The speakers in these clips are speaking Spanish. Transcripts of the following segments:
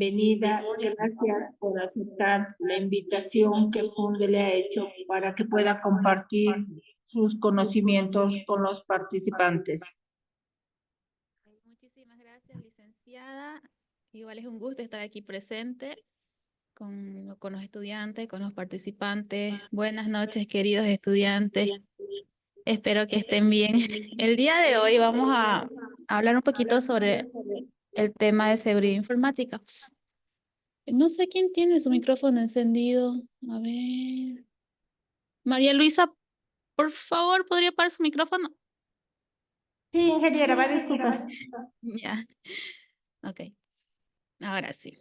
bienvenida. Gracias por aceptar la invitación que Funde le ha hecho para que pueda compartir sus conocimientos con los participantes. Muchísimas gracias, licenciada. Igual es un gusto estar aquí presente con los estudiantes, con los participantes. Buenas noches, queridos estudiantes. Espero que estén bien. El día de hoy vamos a hablar un poquito sobre el tema de seguridad informática. No sé quién tiene su micrófono encendido. A ver. María Luisa, por favor, ¿podría apagar su micrófono? Sí, ingeniera, va a disculpar. Ya, ok. Ahora sí.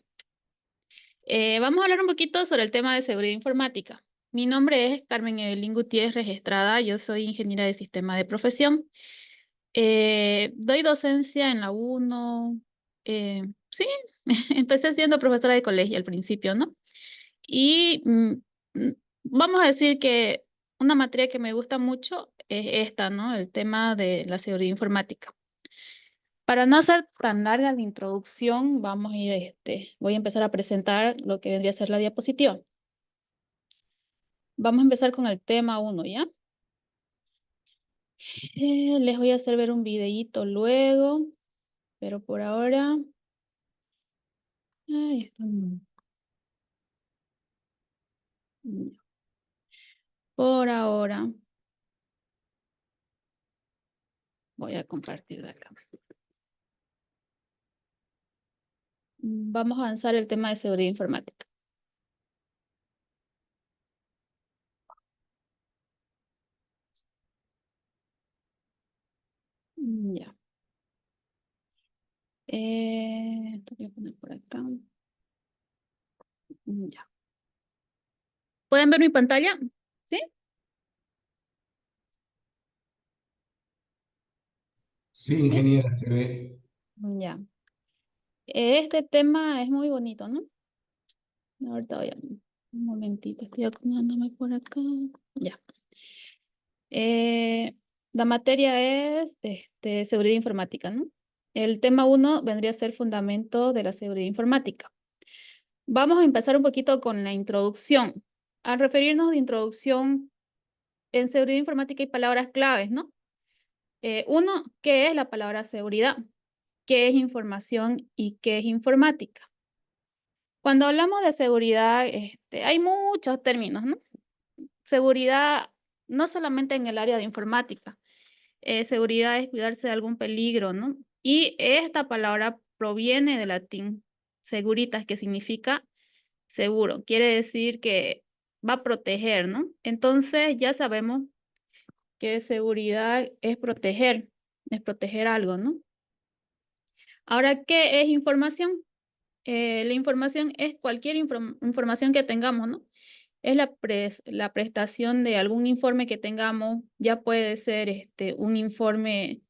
Vamos a hablar un poquito sobre el tema de seguridad informática. Mi nombre es Carmen Evelyn Gutiérrez Estrada, yo soy ingeniera de sistema de profesión. Doy docencia en la UNO. Sí, empecé siendo profesora de colegio al principio, ¿no? Y vamos a decir que una materia que me gusta mucho es esta, ¿no? El tema de la seguridad informática. Para no hacer tan larga la introducción, voy a empezar a presentar lo que vendría a ser la diapositiva. Vamos a empezar con el tema 1, ¿ya? Les voy a hacer ver un videíto luego, pero por ahora... Ay, esto no. No. Por ahora voy a compartir de acá. Vamos a avanzar el tema de seguridad informática. Ya. Esto voy a poner por acá. Ya. ¿Pueden ver mi pantalla? ¿Sí? Sí, ingeniera, se ve. Ya. Este tema es muy bonito, ¿no? Ahorita voy a... Un momentito, estoy acomodándome por acá. Ya. La materia es seguridad informática, ¿no? El tema 1 vendría a ser fundamento de la seguridad informática. Vamos a empezar un poquito con la introducción. Al referirnos de introducción, en seguridad informática hay palabras claves, ¿no? Uno, ¿qué es la palabra seguridad? ¿Qué es información y qué es informática? Cuando hablamos de seguridad, hay muchos términos, ¿no? Seguridad no solamente en el área de informática. Seguridad es cuidarse de algún peligro, ¿no? Y esta palabra proviene del latín seguritas, que significa seguro. Quiere decir que va a proteger, ¿no? Entonces ya sabemos que seguridad es proteger algo, ¿no? Ahora, ¿qué es información? La información es cualquier información que tengamos, ¿no? Es la prestación de algún informe que tengamos, ya puede ser un informe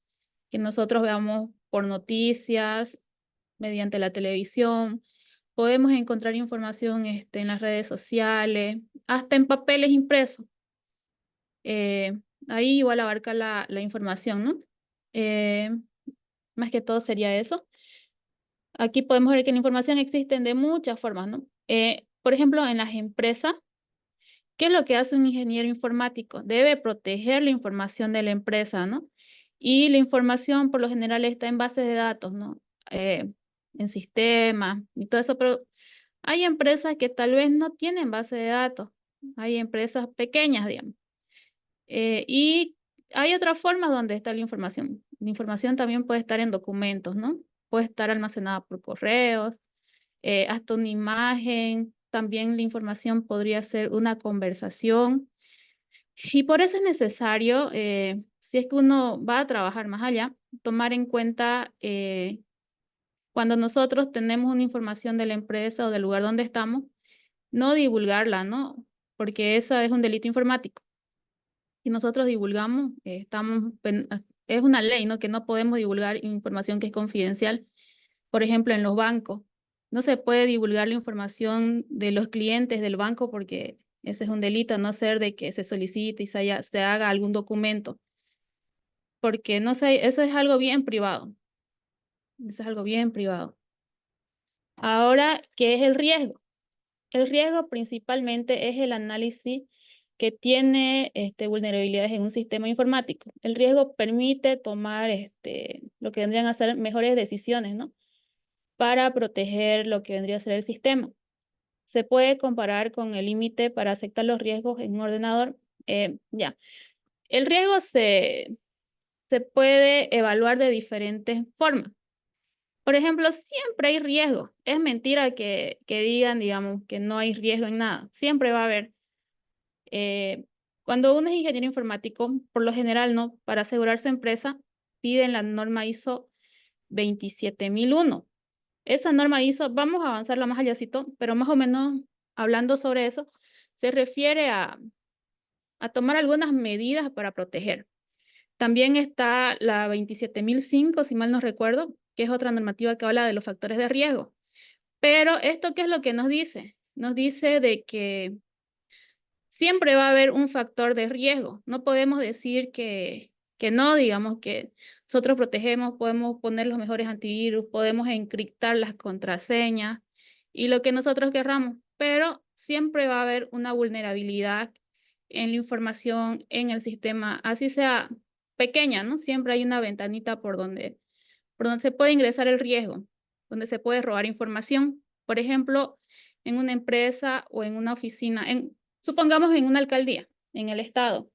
que nosotros veamos por noticias, mediante la televisión, podemos encontrar información en las redes sociales, hasta en papeles impresos. Ahí igual abarca la información, ¿no? Más que todo sería eso. Aquí podemos ver que la información existe de muchas formas, ¿no? Por ejemplo, en las empresas, ¿qué es lo que hace un ingeniero informático? Debe proteger la información de la empresa, ¿no? Y la información por lo general está en bases de datos, ¿no? En sistemas y todo eso, pero hay empresas que tal vez no tienen base de datos. Hay empresas pequeñas, digamos. Y hay otras formas donde está la información. La información también puede estar en documentos, ¿no? Puede estar almacenada por correos, hasta una imagen. También la información podría ser una conversación. Y por eso es necesario, si es que uno va a trabajar más allá, tomar en cuenta cuando nosotros tenemos una información de la empresa o del lugar donde estamos, no divulgarla, ¿no? Porque eso es un delito informático. Si nosotros divulgamos, es una ley, ¿no? Que no podemos divulgar información que es confidencial. Por ejemplo, en los bancos, no se puede divulgar la información de los clientes del banco porque ese es un delito, a no ser de que se solicite y se haga algún documento. Porque, no sé, eso es algo bien privado. Eso es algo bien privado. Ahora, ¿qué es el riesgo? El riesgo principalmente es el análisis que tiene vulnerabilidades en un sistema informático. El riesgo permite tomar lo que vendrían a ser mejores decisiones, ¿no? Para proteger lo que vendría a ser el sistema. Se puede comparar con el límite para aceptar los riesgos en un ordenador. Ya. El riesgo se puede evaluar de diferentes formas. Por ejemplo, siempre hay riesgo. Es mentira que digan, digamos, que no hay riesgo en nada. Siempre va a haber. Cuando uno es ingeniero informático, por lo general, ¿no? Para asegurar su empresa, piden la norma ISO 27001. Esa norma ISO, vamos a avanzarla más allácito, pero más o menos hablando sobre eso, se refiere a tomar algunas medidas para proteger. También está la 27005, si mal no recuerdo, que es otra normativa que habla de los factores de riesgo. Pero esto, ¿qué es lo que nos dice? Nos dice de que siempre va a haber un factor de riesgo. No podemos decir que no, digamos que nosotros protegemos, podemos poner los mejores antivirus, podemos encriptar las contraseñas y lo que nosotros querramos, pero siempre va a haber una vulnerabilidad en la información, en el sistema, así sea pequeña, ¿no? Siempre hay una ventanita por donde se puede ingresar el riesgo, donde se puede robar información. Por ejemplo, en una empresa o en una oficina, supongamos en una alcaldía, en el estado.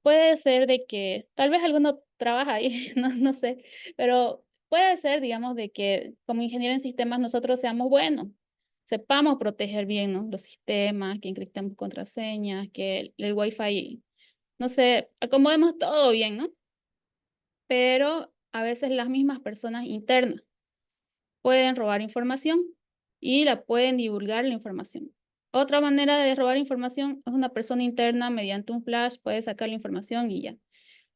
Puede ser de que tal vez alguno trabaja ahí, no sé, pero puede ser, digamos, de que como ingeniero en sistemas nosotros seamos buenos, sepamos proteger bien, ¿no? Los sistemas, que encriptemos contraseñas, que el Wi-Fi, no sé, acomodemos todo bien, ¿no? Pero a veces las mismas personas internas pueden robar información y la pueden divulgar la información. Otra manera de robar información es una persona interna mediante un flash puede sacar la información y ya.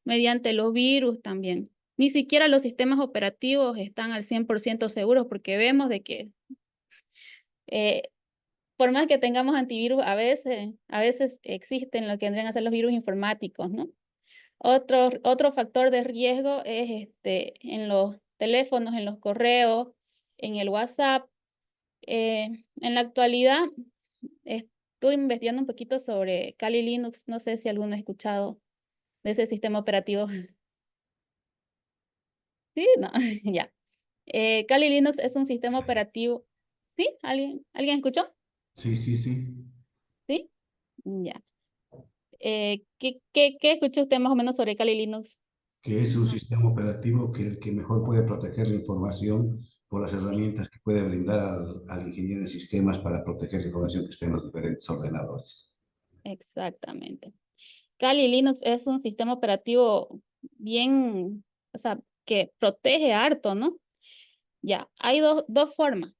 Mediante los virus también. Ni siquiera los sistemas operativos están al 100% seguros porque vemos de que eh, por más que tengamos antivirus, a veces existen lo que vendrían a ser los virus informáticos, ¿no? Otro factor de riesgo es en los teléfonos, en los correos, en el WhatsApp. En la actualidad, estuve investigando un poquito sobre Kali Linux. No sé si alguno ha escuchado de ese sistema operativo. Sí, no, ya. Kali Linux es un sistema operativo. ¿Sí? ¿Alguien escuchó? Sí, sí, sí. Sí, ya. ¿Qué escuchó usted más o menos sobre Kali Linux? Que es un sistema operativo que el que mejor puede proteger la información por las herramientas que puede brindar al ingeniero en sistemas para proteger la información que esté en los diferentes ordenadores. Exactamente. Kali Linux es un sistema operativo bien, o sea, que protege harto, ¿no? Ya, hay dos formas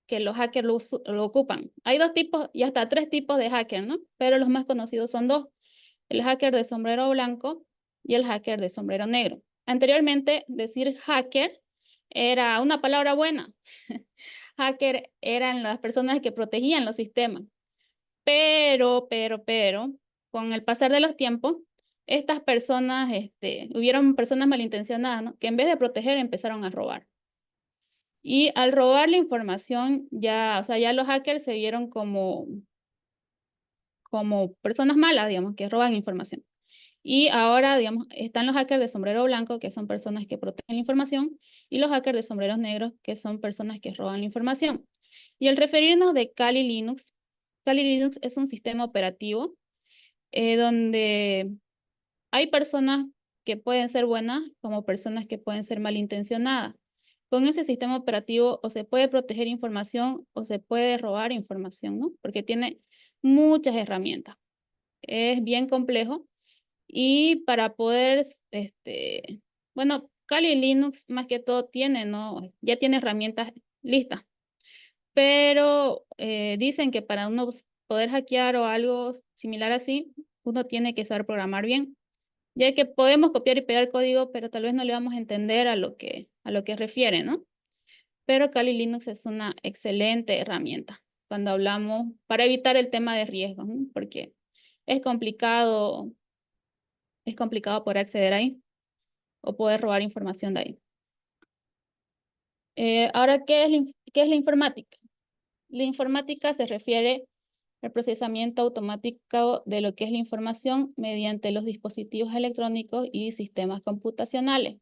que los hackers lo ocupan. Hay dos tipos y hasta tres tipos de hackers, ¿no? Pero los más conocidos son dos. El hacker de sombrero blanco y el hacker de sombrero negro. Anteriormente, decir hacker era una palabra buena. Hacker eran las personas que protegían los sistemas. Pero, con el pasar de los tiempos, estas personas, hubieron personas malintencionadas, ¿no? Que en vez de proteger empezaron a robar. Y al robar la información, ya, o sea, ya los hackers se vieron como personas malas, digamos, que roban información. Y ahora, digamos, están los hackers de sombrero blanco, que son personas que protegen la información, y los hackers de sombreros negros, que son personas que roban la información. Y al referirnos de Kali Linux es un sistema operativo donde hay personas que pueden ser buenas como personas que pueden ser malintencionadas. Con ese sistema operativo o se puede proteger información o se puede robar información, ¿no? Porque tiene muchas herramientas. Es bien complejo y para poder, bueno, Kali Linux más que todo tiene, ¿no? Ya tiene herramientas listas, pero dicen que para uno poder hackear o algo similar así, uno tiene que saber programar bien, ya que podemos copiar y pegar código, pero tal vez no le vamos a entender a lo que refiere, ¿no? Pero Kali Linux es una excelente herramienta cuando hablamos para evitar el tema de riesgos, ¿no? Porque es complicado poder acceder ahí o poder robar información de ahí. Ahora, ¿qué es la informática? La informática se refiere al procesamiento automático de lo que es la información mediante los dispositivos electrónicos y sistemas computacionales.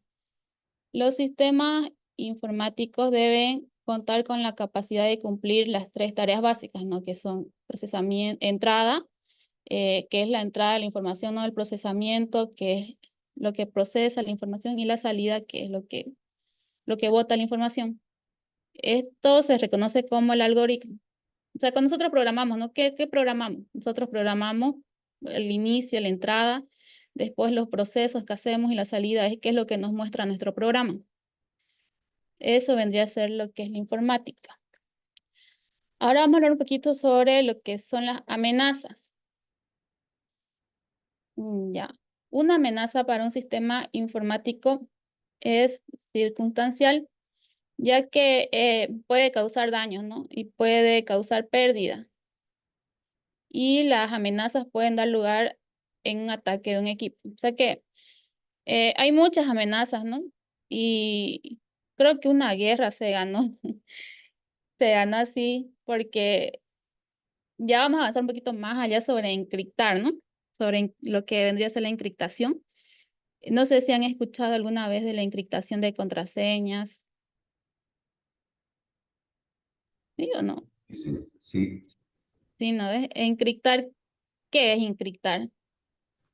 Los sistemas informáticos deben contar con la capacidad de cumplir las 3 tareas básicas, ¿no? Que son procesamiento, entrada, que es la entrada de la información, no el procesamiento, que es lo que procesa la información, y la salida, que es lo que bota la información. Esto se reconoce como el algoritmo. O sea, cuando nosotros programamos, ¿no? ¿Qué programamos? Nosotros programamos el inicio, la entrada, después los procesos que hacemos y la salida, es qué es lo que nos muestra nuestro programa. Eso vendría a ser lo que es la informática. Ahora vamos a hablar un poquito sobre lo que son las amenazas. Ya. Una amenaza para un sistema informático es circunstancial, ya que puede causar daños, ¿no? Y puede causar pérdida. Y las amenazas pueden dar lugar en un ataque de un equipo. O sea que hay muchas amenazas, ¿no? Y creo que una guerra se ganó. Se ganó así porque ya vamos a avanzar un poquito más allá sobre encriptar, ¿no? Sobre lo que vendría a ser la encriptación. No sé si han escuchado alguna vez de la encriptación de contraseñas. ¿Sí o no? Sí, sí. Sí, ¿no ves? Encriptar, ¿qué es encriptar?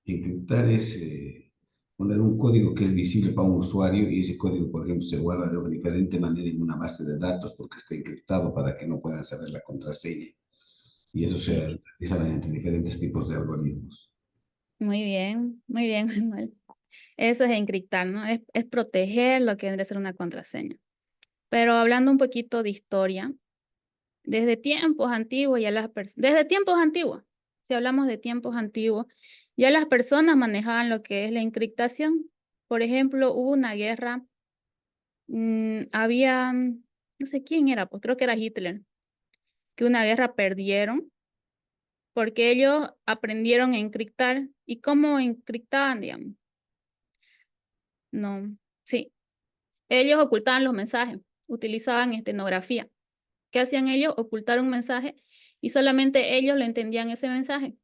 Encriptar es poner un código que es visible para un usuario y ese código, por ejemplo, se guarda de diferente manera en una base de datos porque está encriptado para que no puedan saber la contraseña. Y eso se Sí. realiza mediante diferentes tipos de algoritmos. Muy bien, Manuel. Eso es encriptar, ¿no? Es proteger lo que vendría a ser una contraseña. Pero hablando un poquito de historia, desde tiempos antiguos, desde tiempos antiguos, si hablamos de tiempos antiguos, ya las personas manejaban lo que es la encriptación. Por ejemplo, hubo una guerra, no sé quién era, pues creo que era Hitler, que una guerra perdieron porque ellos aprendieron a encriptar. ¿Y cómo encriptaban, digamos? No, sí. Ellos ocultaban los mensajes, utilizaban estenografía. ¿Qué hacían ellos? Ocultar un mensaje y solamente ellos le entendían ese mensaje.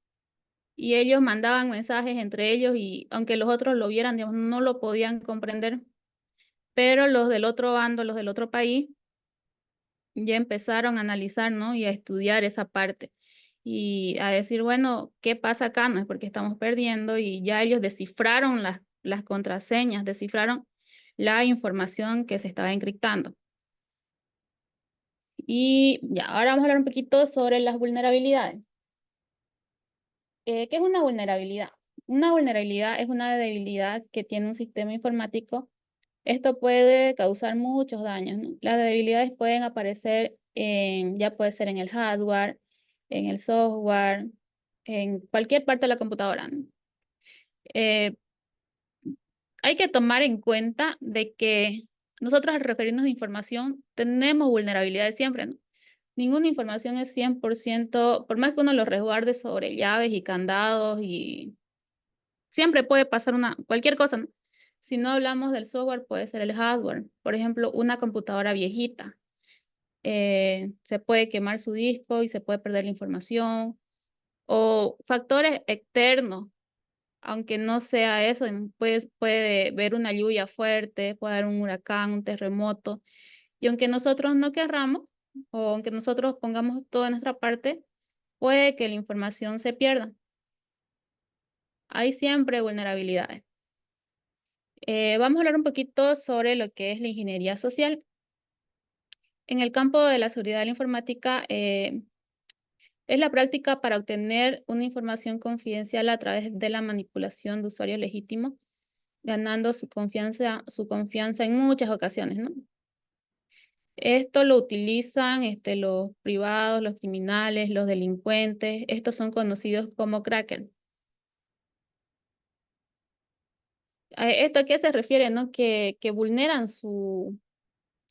Y ellos mandaban mensajes entre ellos y aunque los otros lo vieran, digamos, no lo podían comprender. Pero los del otro bando, los del otro país, ya empezaron a analizar, ¿no? Y a estudiar esa parte. Y a decir, bueno, ¿qué pasa acá? No es porque estamos perdiendo. Y ya ellos descifraron las contraseñas, descifraron la información que se estaba encriptando. Y ya, ahora vamos a hablar un poquito sobre las vulnerabilidades. ¿Qué es una vulnerabilidad? Una vulnerabilidad es una debilidad que tiene un sistema informático. Esto puede causar muchos daños, ¿no? Las debilidades pueden aparecer ya puede ser en el hardware, en el software, en cualquier parte de la computadora, ¿no? Hay que tomar en cuenta de que nosotros al referirnos a información tenemos vulnerabilidades siempre, ¿no? Ninguna información es 100%, por más que uno lo resguarde sobre llaves y candados y siempre puede pasar cualquier cosa, ¿no? Si no hablamos del software, puede ser el hardware. Por ejemplo, una computadora viejita. Se puede quemar su disco y se puede perder la información. O factores externos, aunque no sea eso, puede ver una lluvia fuerte, puede haber un huracán, un terremoto. Y aunque nosotros no querramos, o aunque nosotros pongamos toda nuestra parte, puede que la información se pierda. Hay siempre vulnerabilidades. Vamos a hablar un poquito sobre lo que es la ingeniería social. En el campo de la seguridad de la informática, es la práctica para obtener una información confidencial a través de la manipulación de usuarios legítimos, ganando su confianza en muchas ocasiones, ¿no? Esto lo utilizan los privados, los criminales, los delincuentes. Estos son conocidos como crackers. ¿Esto a qué se refiere, no? Que vulneran su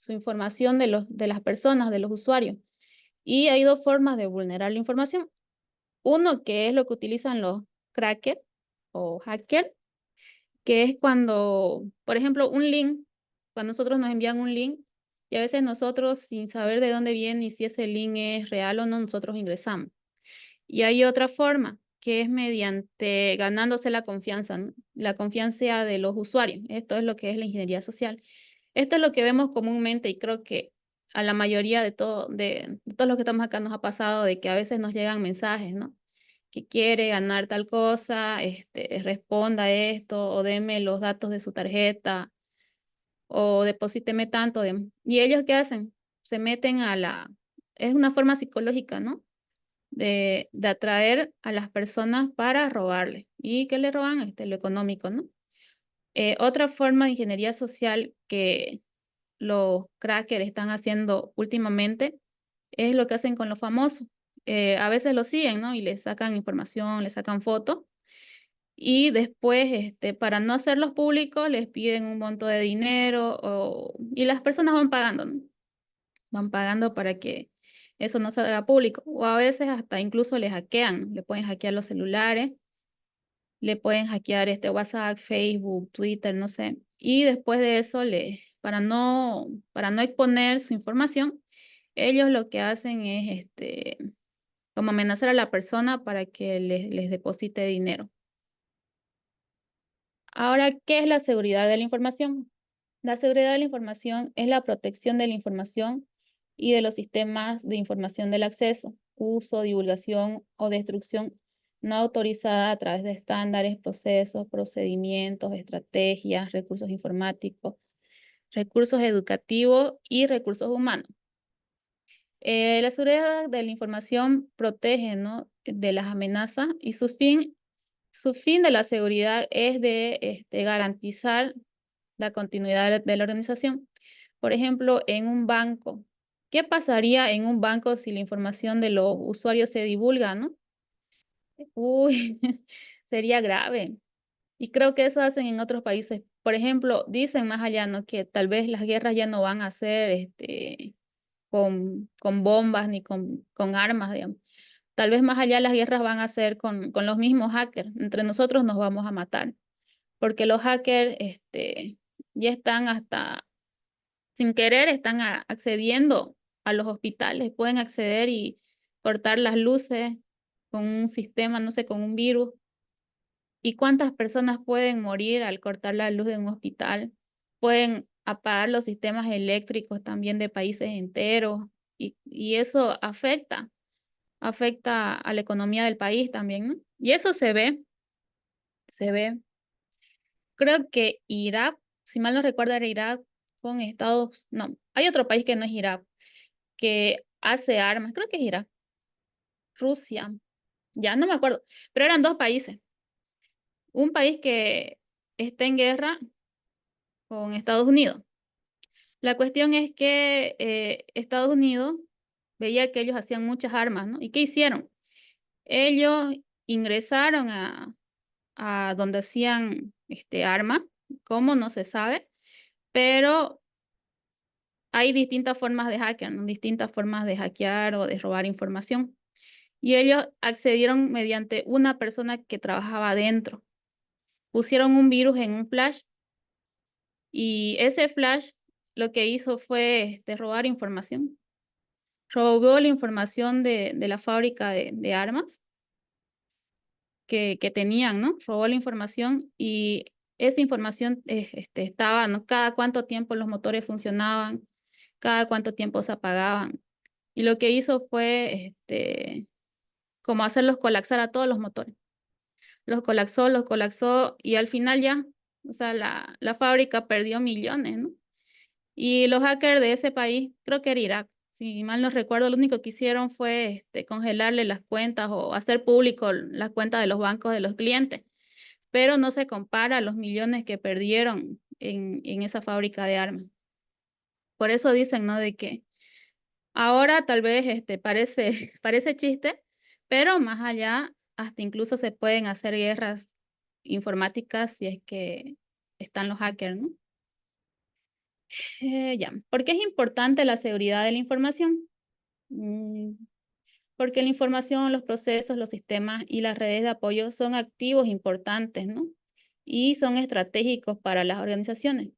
información de las personas, de los usuarios. Y hay dos formas de vulnerar la información. Uno, que es lo que utilizan los crackers o hackers, que es cuando, por ejemplo, un link, cuando nosotros nos envían un link, Y a veces nosotros, sin saber de dónde viene y si ese link es real o no, nosotros ingresamos. Y hay otra forma, que es mediante ganándose la confianza, ¿no? La confianza de los usuarios. Esto es lo que es la ingeniería social. Esto es lo que vemos comúnmente y creo que a la mayoría de todos los que estamos acá nos ha pasado de que a veces nos llegan mensajes, ¿no? Que quiere ganar tal cosa, responda esto, o deme los datos de su tarjeta, o deposíteme tanto. ¿Y ellos qué hacen? Se meten es una forma psicológica, ¿no? De atraer a las personas para robarle. ¿Y qué le roban? Lo económico, ¿no? Otra forma de ingeniería social que los crackers están haciendo últimamente es lo que hacen con los famosos. A veces los siguen, ¿no? Y les sacan información, les sacan fotos. Y después, para no hacerlos públicos, les piden un monto de dinero y las personas van pagando, ¿no? Van pagando para que eso no se haga público. O a veces hasta incluso les hackean, le pueden hackear los celulares, le pueden hackear WhatsApp, Facebook, Twitter, no sé. Y después de eso, para no exponer su información, ellos lo que hacen es como amenazar a la persona para que les deposite dinero. Ahora, ¿qué es la seguridad de la información? La seguridad de la información es la protección de la información y de los sistemas de información del acceso, uso, divulgación o destrucción no autorizada a través de estándares, procesos, procedimientos, estrategias, recursos informáticos, recursos educativos y recursos humanos. La seguridad de la información protege, ¿no?, de las amenazas y su fin de la seguridad es de garantizar la continuidad de la organización. Por ejemplo, en un banco. ¿Qué pasaría en un banco si la información de los usuarios se divulga, no? Uy, sería grave. Y creo que eso hacen en otros países. Por ejemplo, dicen más allá, ¿no?, que tal vez las guerras ya no van a ser con bombas ni con armas, digamos. Tal vez más allá las guerras van a ser con los mismos hackers. Entre nosotros nos vamos a matar. Porque los hackers ya están hasta, sin querer, están accediendo a los hospitales. Pueden acceder y cortar las luces con un sistema, no sé, con un virus. ¿Y cuántas personas pueden morir al cortar la luz de un hospital? Pueden apagar los sistemas eléctricos también de países enteros. Y eso afecta a la economía del país también, ¿no? Y eso se ve. Creo que Irak, si mal no recuerdo, era Irak con no, hay otro país que no es Irak, que hace armas, creo que es Irak, Rusia, ya no me acuerdo, pero eran dos países. Un país que está en guerra con Estados Unidos. La cuestión es que Estados Unidos veía que ellos hacían muchas armas, ¿no? ¿Y qué hicieron? Ellos ingresaron a donde hacían armas, cómo no se sabe, pero hay distintas formas de hacker, ¿no? Distintas formas de hackear o de robar información. Y ellos accedieron mediante una persona que trabajaba adentro. Pusieron un virus en un flash y ese flash lo que hizo fue robar información. Robó la información de la fábrica de armas que tenían, ¿no? Robó la información y esa información estaba, ¿no?, cada cuánto tiempo los motores funcionaban, cada cuánto tiempo se apagaban. Y lo que hizo fue como hacerlos colapsar a todos los motores. Los colapsó y al final ya, o sea, la fábrica perdió millones, ¿no? Y los hackers de ese país, creo que era Irak, si mal no recuerdo, lo único que hicieron fue congelarle las cuentas o hacer público las cuentas de los bancos de los clientes, pero no se compara a los millones que perdieron en esa fábrica de armas. Por eso dicen, ¿no?, de que ahora tal vez parece chiste, pero más allá, hasta incluso se pueden hacer guerras informáticas si es que están los hackers, ¿no? Ya, ¿por qué es importante la seguridad de la información? Porque la información, los procesos, los sistemas y las redes de apoyo son activos importantes, ¿no? Y son estratégicos para las organizaciones,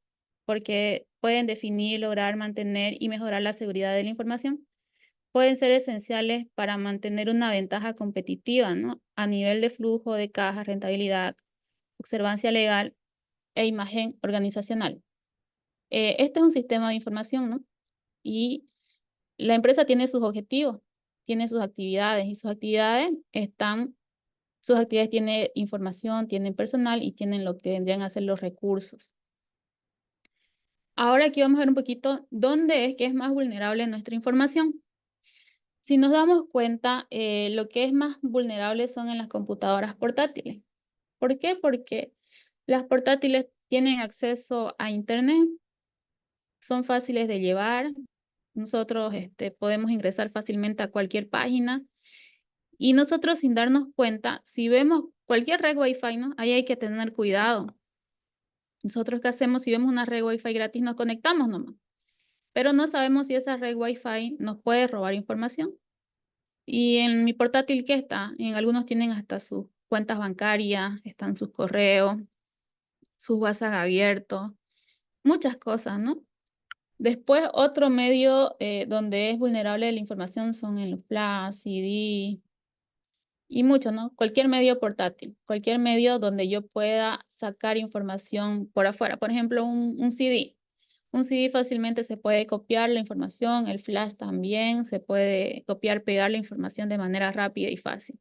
porque pueden definir, lograr, mantener y mejorar la seguridad de la información, pueden ser esenciales para mantener una ventaja competitiva, ¿no? A nivel de flujo de caja, rentabilidad, observancia legal e imagen organizacional. Este es un sistema de información, ¿no? Y la empresa tiene sus objetivos, tiene sus actividades, y sus actividades tienen información, tienen personal y tienen lo que vendrían a ser los recursos. Ahora aquí vamos a ver un poquito dónde es que es más vulnerable nuestra información. Si nos damos cuenta, lo que es más vulnerable son en las computadoras portátiles. ¿Por qué? Porque las portátiles tienen acceso a Internet, son fáciles de llevar. Nosotros podemos ingresar fácilmente a cualquier página y nosotros sin darnos cuenta, si vemos cualquier red Wi-Fi, ¿no? Ahí hay que tener cuidado. Nosotros, ¿qué hacemos? Si vemos una red Wi-Fi gratis, nos conectamos nomás. Pero no sabemos si esa red Wi-Fi nos puede robar información. Y en mi portátil, ¿qué está? En algunos tienen hasta sus cuentas bancarias, están sus correos, sus WhatsApp abiertos, muchas cosas, ¿no? Después, otro medio donde es vulnerable la información son en los flash, CD y mucho, ¿no? Cualquier medio portátil, cualquier medio donde yo pueda sacar información por afuera. Por ejemplo, un CD. Un CD fácilmente se puede copiar la información, el flash también, se puede copiar, pegar la información de manera rápida y fácil.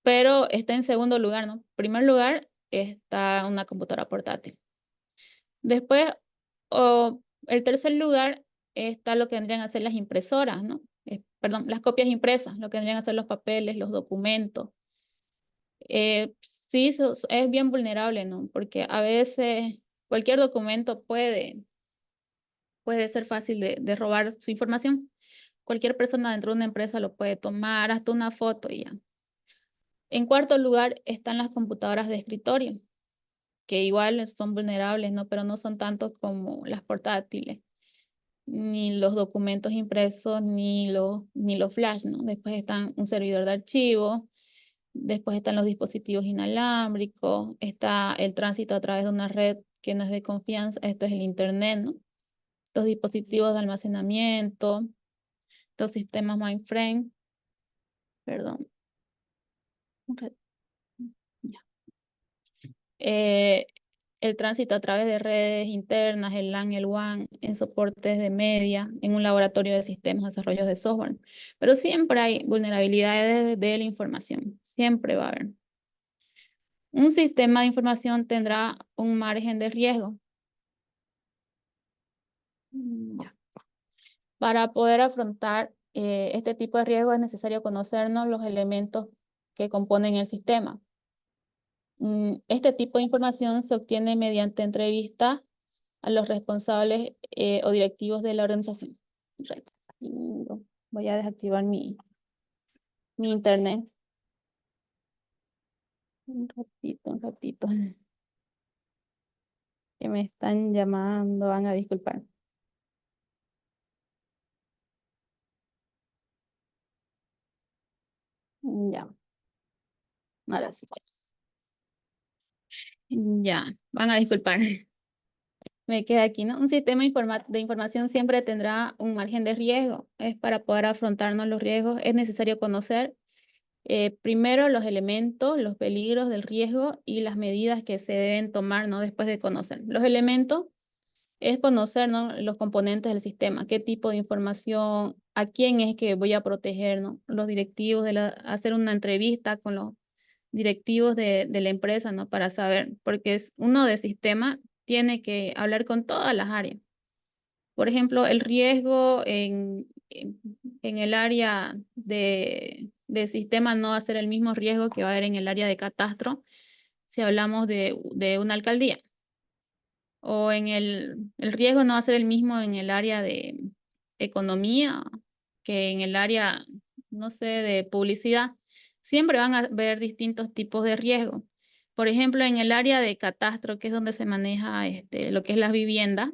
Pero está en segundo lugar, ¿no? En primer lugar está una computadora portátil. Después, el tercer lugar está lo que vendrían a ser las impresoras, ¿no? Perdón, las copias impresas, lo que vendrían a ser los papeles, los documentos. Sí, es bien vulnerable, ¿no? Porque a veces cualquier documento puede ser fácil de robar su información. Cualquier persona dentro de una empresa lo puede tomar, hasta una foto y ya. En cuarto lugar están las computadoras de escritorio, que igual son vulnerables, ¿no? Pero no son tantos como las portátiles, ni los documentos impresos, ni los flash, ¿no? Después están un servidor de archivos, después están los dispositivos inalámbricos, está el tránsito a través de una red que no es de confianza, esto es el Internet, ¿no? Los dispositivos de almacenamiento, los sistemas mainframe, perdón. Ya. El tránsito a través de redes internas, el LAN, el WAN, en soportes de media, en un laboratorio de sistemas, desarrollos de software. Pero siempre hay vulnerabilidades de la información, siempre va a haber. Un sistema de información tendrá un margen de riesgo. Ya. Para poder afrontar este tipo de riesgo es necesario conocernos los elementos que componen el sistema. Este tipo de información se obtiene mediante entrevistas a los responsables o directivos de la organización. Voy a desactivar mi internet. Un ratito. Que me están llamando, van a disculpar. Ya. Ahora sí. Ya, van a disculpar. Me queda aquí, ¿no? Un sistema de información siempre tendrá un margen de riesgo. Es para poder afrontarnos los riesgos, es necesario conocer primero los elementos, los peligros del riesgo y las medidas que se deben tomar, ¿no? Después de conocer. Los elementos es conocer, ¿no? Los componentes del sistema, qué tipo de información, a quién es que voy a proteger, ¿no? Los directivos, hacer una entrevista con los directivos de la empresa, ¿no? Para saber, porque uno de sistema tiene que hablar con todas las áreas. Por ejemplo, el riesgo en el área de sistema no va a ser el mismo riesgo que va a haber en el área de catastro si hablamos de una alcaldía. O el riesgo no va a ser el mismo en el área de economía que en el área, no sé, de publicidad. Siempre van a haber distintos tipos de riesgo. Por ejemplo, en el área de catastro, que es donde se maneja lo que es las viviendas,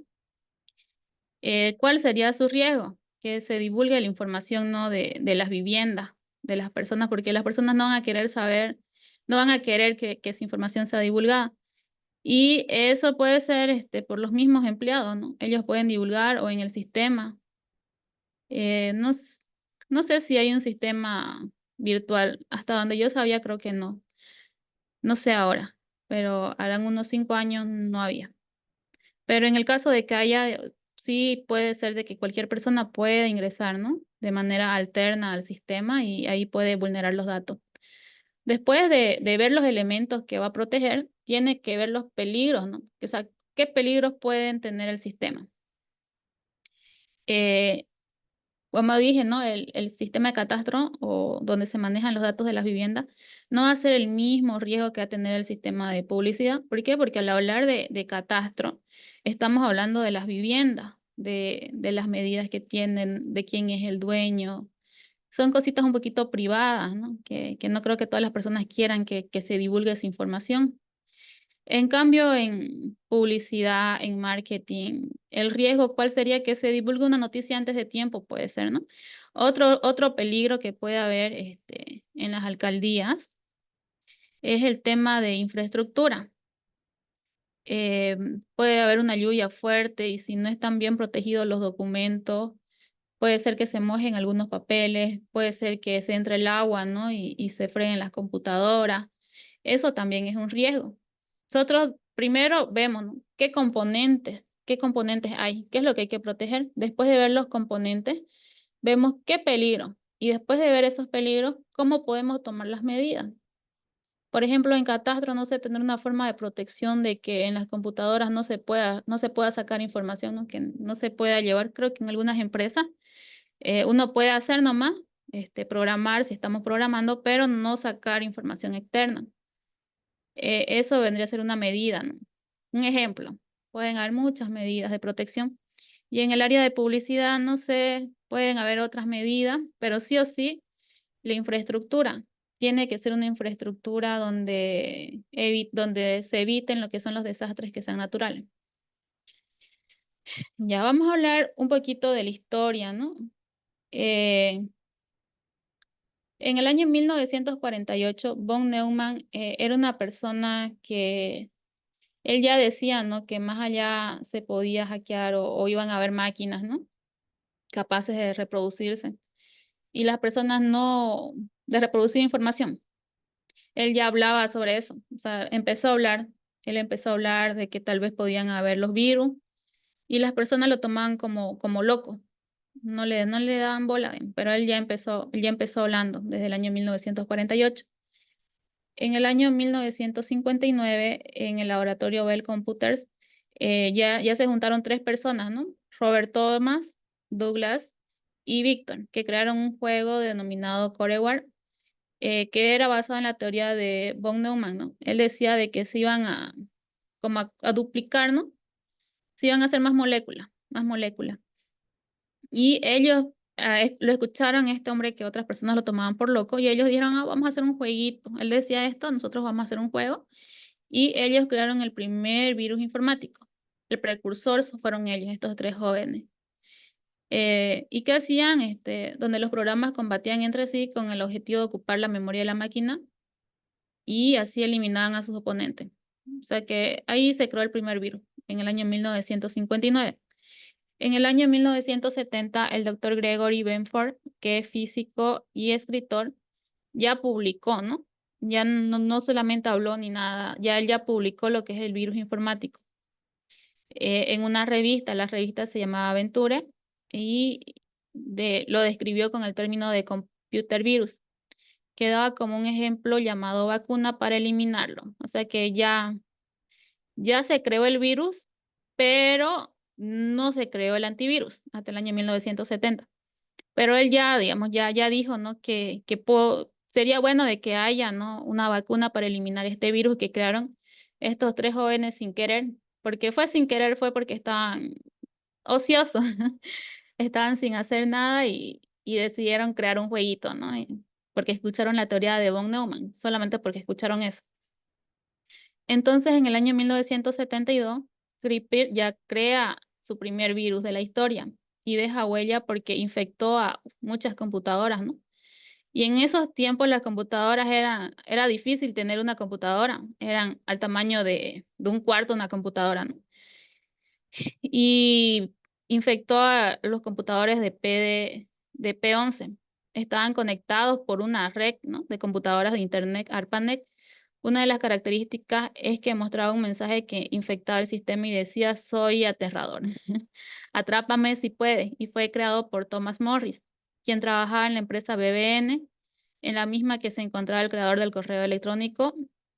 ¿cuál sería su riesgo? Que se divulgue la información, ¿no? de las viviendas, de las personas, porque las personas no van a querer saber, no van a querer que esa información sea divulgada. Y eso puede ser por los mismos empleados, ¿no? Ellos pueden divulgar o en el sistema. No sé si hay un sistema virtual. Hasta donde yo sabía, creo que no. No sé ahora, pero harán unos 5 años no había. Pero en el caso de que haya, sí puede ser de que cualquier persona pueda ingresar, ¿no? De manera alterna al sistema y ahí puede vulnerar los datos. Después de ver los elementos que va a proteger, tiene que ver los peligros, ¿no? O sea, ¿qué peligros pueden tener el sistema? Como dije, ¿no? El sistema de catastro o donde se manejan los datos de las viviendas no va a ser el mismo riesgo que va a tener el sistema de publicidad. ¿Por qué? Porque al hablar de catastro, estamos hablando de las viviendas, de las medidas que tienen, de quién es el dueño. Son cositas un poquito privadas, ¿no? Que no creo que todas las personas quieran que se divulgue esa información. En cambio, en publicidad, en marketing, el riesgo, ¿cuál sería? Que se divulgue una noticia antes de tiempo, puede ser, ¿no? Otro peligro que puede haber en las alcaldías es el tema de infraestructura. Puede haber una lluvia fuerte y si no están bien protegidos los documentos, puede ser que se mojen algunos papeles, puede ser que se entre el agua, ¿no? Y se freguen las computadoras. Eso también es un riesgo. Nosotros primero vemos, ¿no? ¿Qué componentes hay? ¿Qué es lo que hay que proteger? Después de ver los componentes, vemos qué peligro. Y después de ver esos peligros, ¿cómo podemos tomar las medidas? Por ejemplo, en catastro, no sé, tener una forma de protección de que en las computadoras no se pueda sacar información, ¿no? Que no se pueda llevar. Creo que en algunas empresas uno puede hacer nomás, programar si estamos programando, pero no sacar información externa. Eso vendría a ser una medida, ¿no? Un ejemplo, pueden haber muchas medidas de protección. Y en el área de publicidad, no sé, pueden haber otras medidas, pero sí o sí, la infraestructura tiene que ser una infraestructura donde se eviten lo que son los desastres que sean naturales. Ya vamos a hablar un poquito de la historia, ¿no? En el año 1948, von Neumann era una persona que él ya decía, ¿no? Que más allá se podía hackear o iban a haber máquinas, ¿no? Capaces de reproducirse. Y las personas no, de reproducir información. Él ya hablaba sobre eso. O sea, él empezó a hablar de que tal vez podían haber los virus y las personas lo tomaban como loco. No le daban bola, pero él ya empezó hablando desde el año 1948. En el año 1959, en el laboratorio Bell Computers, ya se juntaron 3 personas, ¿no? Robert Thomas, Douglas y Victor, que crearon un juego denominado CoreWar, que era basado en la teoría de von Neumann, ¿no? Él decía de que se iban como a duplicar, ¿no? Se iban a hacer más moléculas, más moléculas. Y ellos lo escucharon este hombre que otras personas lo tomaban por loco y ellos dijeron, vamos a hacer un jueguito. Él decía esto, nosotros vamos a hacer un juego. Y ellos crearon el primer virus informático. El precursor fueron ellos, estos 3 jóvenes. ¿Y qué hacían? Donde los programas combatían entre sí con el objetivo de ocupar la memoria de la máquina y así eliminaban a sus oponentes. O sea que ahí se creó el primer virus, en el año 1959. En el año 1970, el doctor Gregory Benford, que es físico y escritor, ya publicó, ¿no? Ya no solamente habló ni nada, él ya publicó lo que es el virus informático. En una revista, la revista se llamaba Venture, y lo describió con el término de computer virus, que daba como un ejemplo llamado vacuna para eliminarlo. O sea que ya se creó el virus, pero no se creó el antivirus hasta el año 1970. Pero él ya, digamos, ya dijo, ¿no? Que sería bueno de que haya, ¿no? Una vacuna para eliminar este virus que crearon estos 3 jóvenes sin querer. Porque fue sin querer, fue porque estaban ociosos, estaban sin hacer nada y decidieron crear un jueguito, ¿no? Porque escucharon la teoría de von Neumann, solamente porque escucharon eso. Entonces, en el año 1972, Creeper ya crea su primer virus de la historia y deja huella porque infectó a muchas computadoras, ¿no? Y en esos tiempos las computadoras era difícil tener una computadora, eran al tamaño de un cuarto una computadora, ¿no? Y infectó a los computadores de P11. Estaban conectados por una red, ¿no?, de computadoras de Internet, ARPANET. Una de las características es que mostraba un mensaje que infectaba el sistema y decía: soy aterrador. Atrápame si puedes. Y fue creado por Thomas Morris, quien trabajaba en la empresa BBN, en la misma que se encontraba el creador del correo electrónico.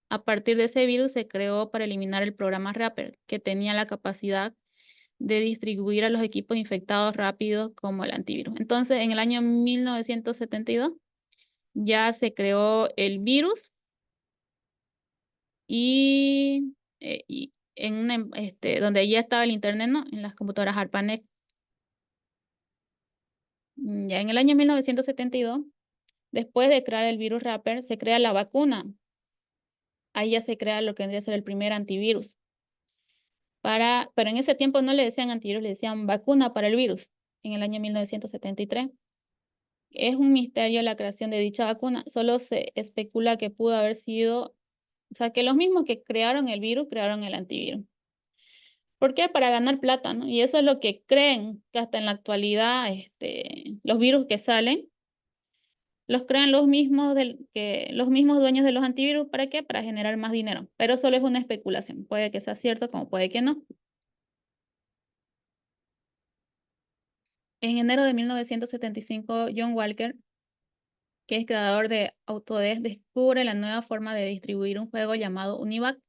A partir de ese virus se creó para eliminar el programa Reaper, que tenía la capacidad de distribuir a los equipos infectados rápidos como el antivirus. Entonces, en el año 1972 ya se creó el virus y en donde ya estaba el internet, ¿no?, en las computadoras ARPANET. Ya en el año 1972, después de crear el virus Reaper, se crea la vacuna. Ahí ya se crea lo que vendría a ser el primer antivirus. Pero en ese tiempo no le decían antivirus, le decían vacuna para el virus, en el año 1973. Es un misterio la creación de dicha vacuna. Solo se especula que pudo haber sido, o sea, que los mismos que crearon el virus crearon el antivirus. ¿Por qué? Para ganar plata, ¿no? Y eso es lo que creen, que hasta en la actualidad los virus que salen los crean los mismos dueños de los antivirus. ¿Para qué? Para generar más dinero. Pero solo es una especulación. Puede que sea cierto, como puede que no. En enero de 1975, John Walker, que es creador de Autodesk, descubre la nueva forma de distribuir un juego llamado Univac.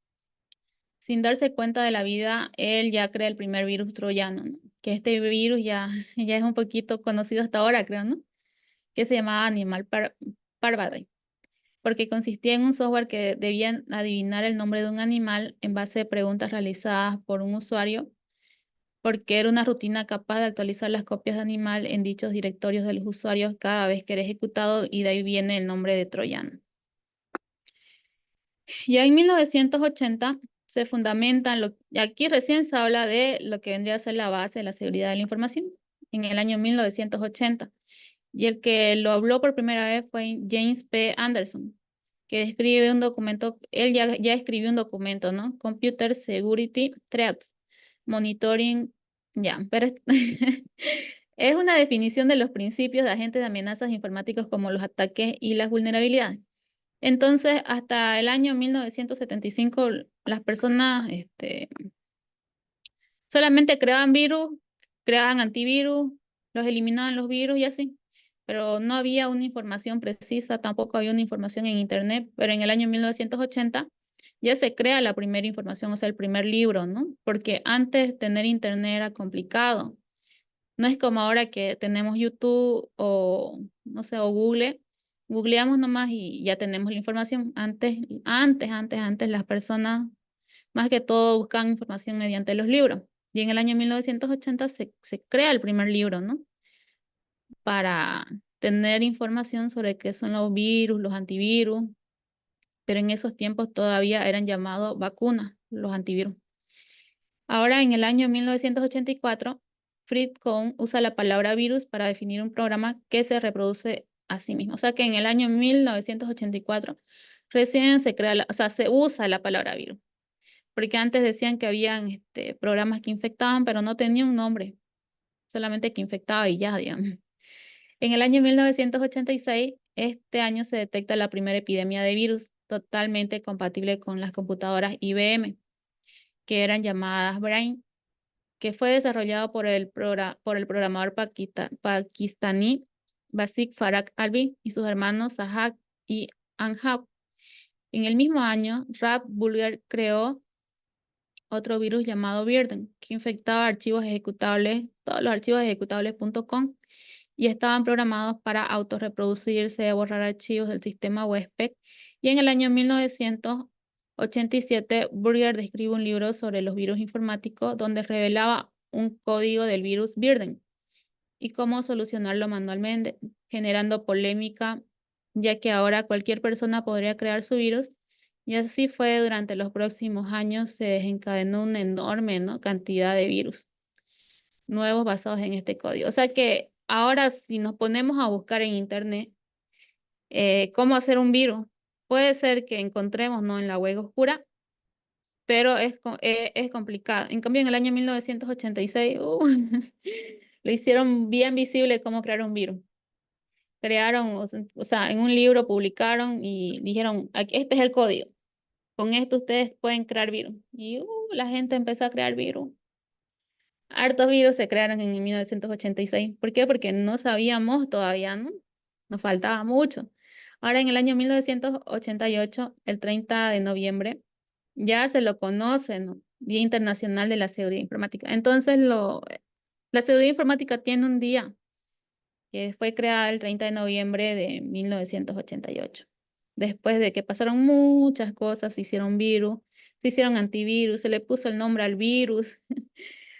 Sin darse cuenta de la vida, él ya crea el primer virus troyano, ¿no? Que este virus ya es un poquito conocido hasta ahora, creo, ¿no? Que se llamaba Animal Parvati, porque consistía en un software que debía adivinar el nombre de un animal en base a preguntas realizadas por un usuario, porque era una rutina capaz de actualizar las copias de animal en dichos directorios de los usuarios cada vez que era ejecutado, y de ahí viene el nombre de troyano. Ya en 1980 se fundamentan, aquí recién se habla de lo que vendría a ser la base de la seguridad de la información, en el año 1980. Y el que lo habló por primera vez fue James P. Anderson, que escribe un documento, él ya escribió un documento, ¿no? Computer Security Threats, Monitoring, ya, pero es una definición de los principios de agentes de amenazas informáticos como los ataques y las vulnerabilidades. Entonces, hasta el año 1975, las personas solamente creaban virus, creaban antivirus, los eliminaban los virus y así. Pero no había una información precisa, tampoco había una información en Internet. Pero en el año 1980 ya se crea la primera información, o sea, el primer libro, ¿no? Porque antes tener Internet era complicado. No es como ahora que tenemos YouTube o, no sé, o Google. Googleamos nomás y ya tenemos la información. Antes las personas más que todo buscaban información mediante los libros. Y en el año 1980 se crea el primer libro, ¿no? Para tener información sobre qué son los virus, los antivirus. Pero en esos tiempos todavía eran llamados vacunas, los antivirus. Ahora, en el año 1984, Fritz Kohn usa la palabra virus para definir un programa que se reproduce a sí mismo. O sea que en el año 1984 recién se usa la palabra virus. Porque antes decían que habían programas que infectaban, pero no tenían un nombre, solamente que infectaba y ya, digamos. En el año 1986, este año se detecta la primera epidemia de virus totalmente compatible con las computadoras IBM, que eran llamadas Brain, que fue desarrollado por el programador pakistaní Basit Farag Alvi y sus hermanos Sahak y Anhab. En el mismo año, Rad Bulger creó otro virus llamado Virden, que infectaba archivos ejecutables, todos los archivos ejecutables.com, y estaban programados para autorreproducirse y borrar archivos del sistema huésped. Y en el año 1987, Burger describe un libro sobre los virus informáticos donde revelaba un código del virus Virden y cómo solucionarlo manualmente, generando polémica, ya que ahora cualquier persona podría crear su virus. Y así fue durante los próximos años, se desencadenó una enorme, ¿no?, cantidad de virus nuevos basados en este código. O sea que ahora si nos ponemos a buscar en Internet, cómo hacer un virus. Puede ser que encontremos, ¿no?, en la web oscura, pero es complicado. En cambio, en el año 1986, lo hicieron bien visible cómo crear un virus. Crearon, o sea, en un libro publicaron y dijeron, este es el código. Con esto ustedes pueden crear virus. Y la gente empezó a crear virus. Hartos virus se crearon en 1986. ¿Por qué? Porque no sabíamos todavía, ¿no? Nos faltaba mucho. Ahora en el año 1988, el 30 de noviembre, ya se lo conoce, ¿no?, Día Internacional de la Seguridad Informática. Entonces, la seguridad informática tiene un día que fue creada el 30 de noviembre de 1988. Después de que pasaron muchas cosas, se hicieron virus, se hicieron antivirus, se le puso el nombre al virus,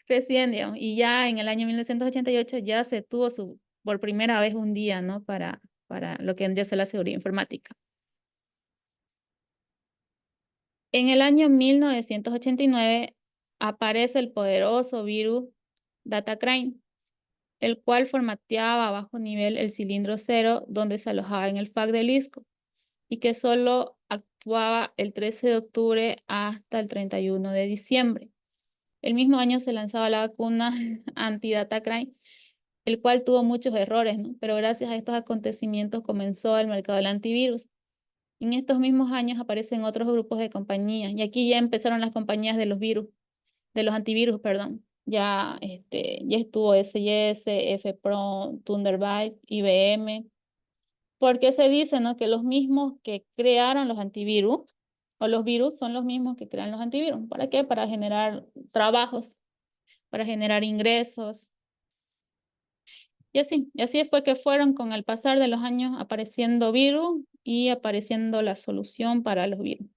recién, digamos, y ya en el año 1988 ya se tuvo por primera vez un día, ¿no?, para lo que vendría a ser la seguridad informática. En el año 1989 aparece el poderoso virus Datacrime, el cual formateaba a bajo nivel el cilindro 0 donde se alojaba en el FAC del disco y que solo actuaba el 13 de octubre hasta el 31 de diciembre. El mismo año se lanzaba la vacuna anti-Datacrime, el cual tuvo muchos errores, ¿no? Pero gracias a estos acontecimientos comenzó el mercado del antivirus. En estos mismos años aparecen otros grupos de compañías y aquí ya empezaron las compañías de los virus, de los antivirus, perdón. Ya estuvo SIS, FPRO, Thunderbyte, IBM, porque se dice, ¿no?, que los mismos que crearon los antivirus o los virus son los mismos que crean los antivirus. ¿Para qué? Para generar trabajos, para generar ingresos. Y así fue que fueron con el pasar de los años apareciendo virus y apareciendo la solución para los virus.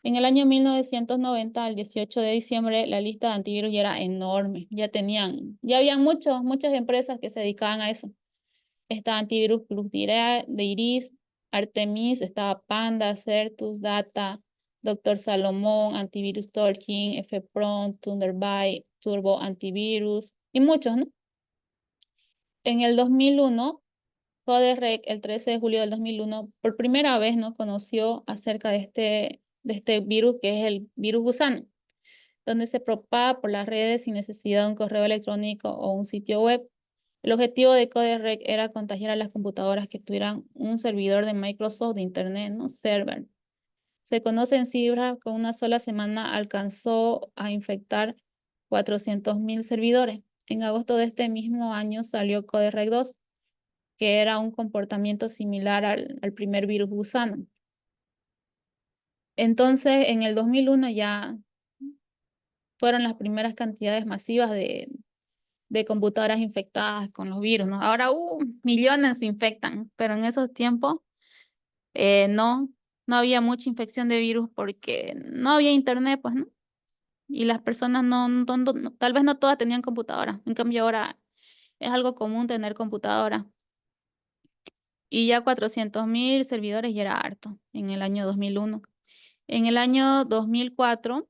En el año 1990, el 18 de diciembre, la lista de antivirus ya era enorme. Ya había muchas empresas que se dedicaban a eso. Estaba Antivirus Plus de Iris, Artemis, estaba Panda, Certus, Data, Dr. Salomón, Antivirus Talking, FPRON, Thunderbyte, Turbo Antivirus y muchos, ¿no? En el 2001, Coderec, el 13 de julio del 2001, por primera vez, ¿no?, conoció acerca de este virus, que es el virus gusano, donde se propaga por las redes sin necesidad de un correo electrónico o un sitio web. El objetivo de Coderec era contagiar a las computadoras que tuvieran un servidor de Microsoft de Internet, ¿no?, server. Se conoce en cifras que una sola semana alcanzó a infectar 400.000 servidores. En agosto de este mismo año salió Coderec 2, que era un comportamiento similar al primer virus gusano. Entonces, en el 2001 ya fueron las primeras cantidades masivas de computadoras infectadas con los virus, ¿no? Ahora, millones se infectan, pero en esos tiempos no había mucha infección de virus porque no había internet, pues, ¿no? Y las personas tal vez no todas tenían computadora. En cambio, ahora es algo común tener computadora. Y ya 400.000 servidores ya era harto en el año 2001. En el año 2004,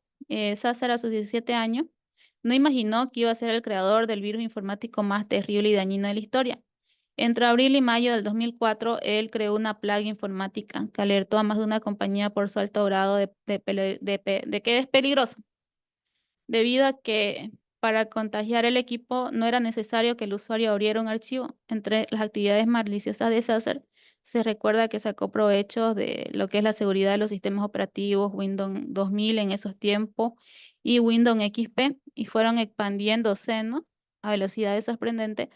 Sasser, a sus 17 años, no imaginó que iba a ser el creador del virus informático más terrible y dañino de la historia. Entre abril y mayo del 2004, él creó una plaga informática que alertó a más de una compañía por su alto grado de que es peligroso, debido a que para contagiar el equipo no era necesario que el usuario abriera un archivo. Entre las actividades maliciosas de Sasser, se recuerda que sacó provecho de lo que es la seguridad de los sistemas operativos Windows 2000 en esos tiempos y Windows XP, y fueron expandiéndose, ¿no?, a velocidades sorprendentes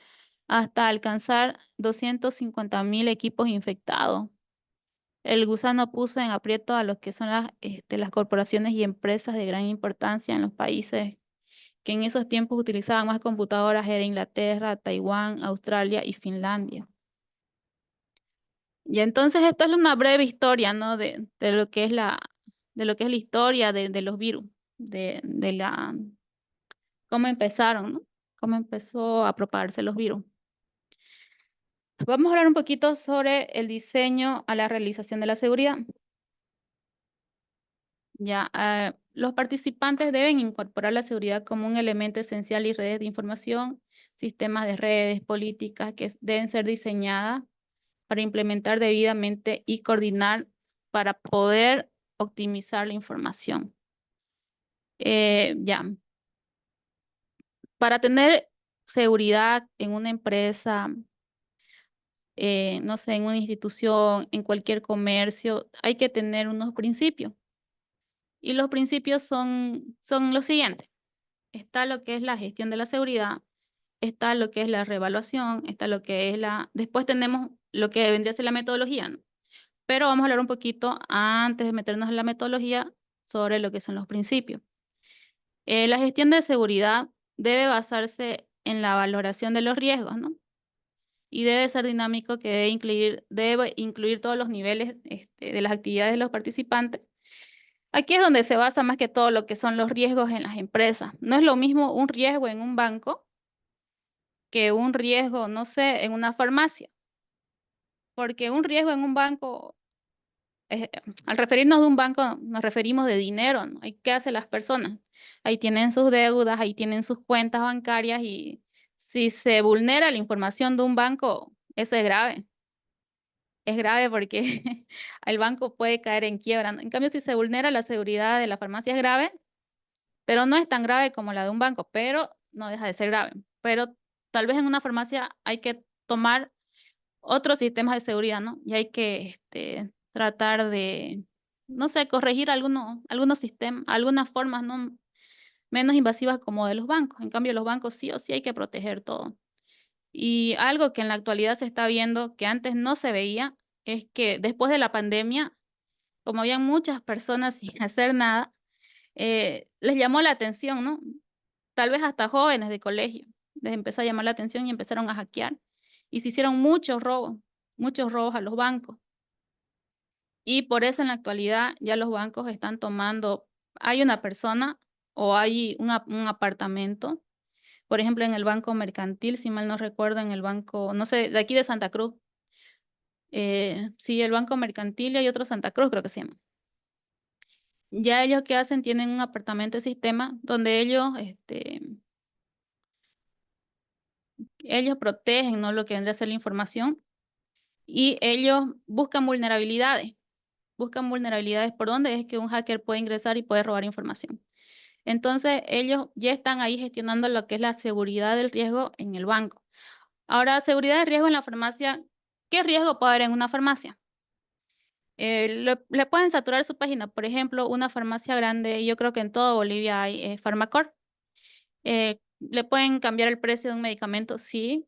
hasta alcanzar 250.000 equipos infectados. El gusano puso en aprieto a los que son las corporaciones y empresas de gran importancia en los países que en esos tiempos utilizaban más computadoras, era Inglaterra, Taiwán, Australia y Finlandia. Y entonces esto es una breve historia, ¿no?, de lo que es la historia de los virus, cómo empezaron, ¿no?, cómo empezó a propagarse los virus. Vamos a hablar un poquito sobre el diseño a la realización de la seguridad. Los participantes deben incorporar la seguridad como un elemento esencial y redes de información, sistemas de redes, políticas que deben ser diseñadas para implementar debidamente y coordinar para poder optimizar la información. Ya. Para tener seguridad en una empresa, no sé, en una institución, en cualquier comercio, hay que tener unos principios. Y los principios son los siguientes. Está lo que es la gestión de la seguridad, está lo que es la reevaluación, está lo que es Después tenemos lo que vendría a ser la metodología, ¿no? Pero vamos a hablar un poquito, antes de meternos en la metodología, sobre lo que son los principios. La gestión de seguridad debe basarse en la valoración de los riesgos, ¿no? Y debe ser dinámico, que debe incluir todos los niveles de las actividades de los participantes. Aquí es donde se basa más que todo lo que son los riesgos en las empresas. No es lo mismo un riesgo en un banco que un riesgo, no sé, en una farmacia. Porque un riesgo en un banco, al referirnos de un banco, nos referimos de dinero, ¿no? ¿Qué hacen las personas? Ahí tienen sus deudas, ahí tienen sus cuentas bancarias y si se vulnera la información de un banco, eso es grave. Es grave porque el banco puede caer en quiebra, ¿no? En cambio, si se vulnera la seguridad de la farmacia es grave, pero no es tan grave como la de un banco, pero no deja de ser grave. Pero tal vez en una farmacia hay que tomar otros sistemas de seguridad, ¿no? Y hay que tratar de, no sé, corregir algunos sistemas, algunas formas, ¿no? Menos invasivas como de los bancos. En cambio, los bancos sí o sí hay que proteger todo. Y algo que en la actualidad se está viendo, que antes no se veía, es que después de la pandemia, como habían muchas personas sin hacer nada, les llamó la atención, ¿no? Tal vez hasta jóvenes de colegio, les empezó a llamar la atención y empezaron a hackear. Y se hicieron muchos robos a los bancos. Y por eso en la actualidad ya los bancos están tomando, hay una persona o hay un apartamento, por ejemplo, en el Banco Mercantil, si mal no recuerdo, en el banco, no sé, de aquí de Santa Cruz. Sí, el Banco Mercantil y hay otro Santa Cruz, creo que se llama. Ya ellos ¿qué hacen? Tienen un apartamento de sistema donde ellos protegen, ¿no? Lo que vendría a ser la información y ellos buscan vulnerabilidades. Buscan vulnerabilidades por donde es que un hacker puede ingresar y puede robar información. Entonces, ellos ya están ahí gestionando lo que es la seguridad del riesgo en el banco. Ahora, seguridad de riesgo en la farmacia. ¿Qué riesgo puede haber en una farmacia? Le pueden saturar su página. Por ejemplo, una farmacia grande, yo creo que en toda Bolivia hay Farmacor. ¿Le pueden cambiar el precio de un medicamento? Sí.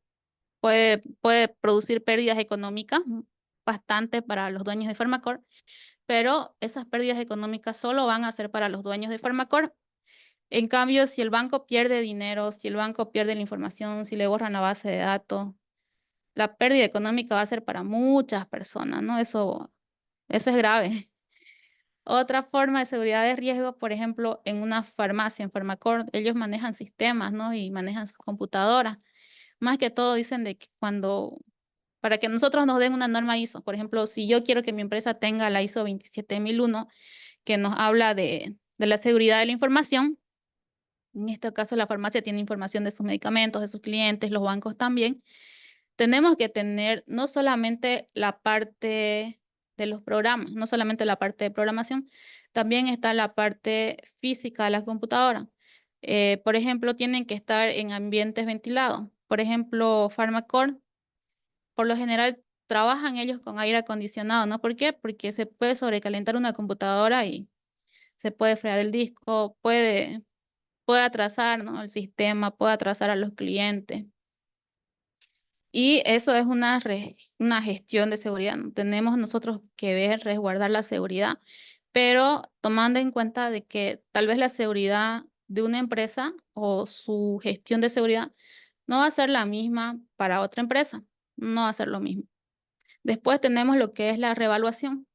Puede producir pérdidas económicas bastante para los dueños de Farmacor, pero esas pérdidas económicas solo van a ser para los dueños de Farmacor. En cambio, si el banco pierde dinero, si el banco pierde la información, si le borran la base de datos, la pérdida económica va a ser para muchas personas, ¿no? Eso es grave. Otra forma de seguridad de riesgo, por ejemplo, en una farmacia, en Farmacor, ellos manejan sistemas, ¿no? Y manejan sus computadoras. Más que todo dicen de que para que nosotros nos den una norma ISO, por ejemplo, si yo quiero que mi empresa tenga la ISO 27001, que nos habla de la seguridad de la información, en este caso la farmacia tiene información de sus medicamentos, de sus clientes, los bancos también, tenemos que tener no solamente la parte de los programas, no solamente la parte de programación, también está la parte física de la computadora. Por ejemplo, tienen que estar en ambientes ventilados. Por ejemplo, Farmacor, por lo general, trabajan ellos con aire acondicionado, ¿no? ¿Por qué? Porque se puede sobrecalentar una computadora y se puede frear el disco, puede atrasar, ¿no? El sistema, puede atrasar a los clientes. Y eso es una gestión de seguridad, ¿no? Tenemos nosotros que ver, resguardar la seguridad, pero tomando en cuenta de que tal vez la seguridad de una empresa o su gestión de seguridad no va a ser la misma para otra empresa, no va a ser lo mismo. Después tenemos lo que es la reevaluación.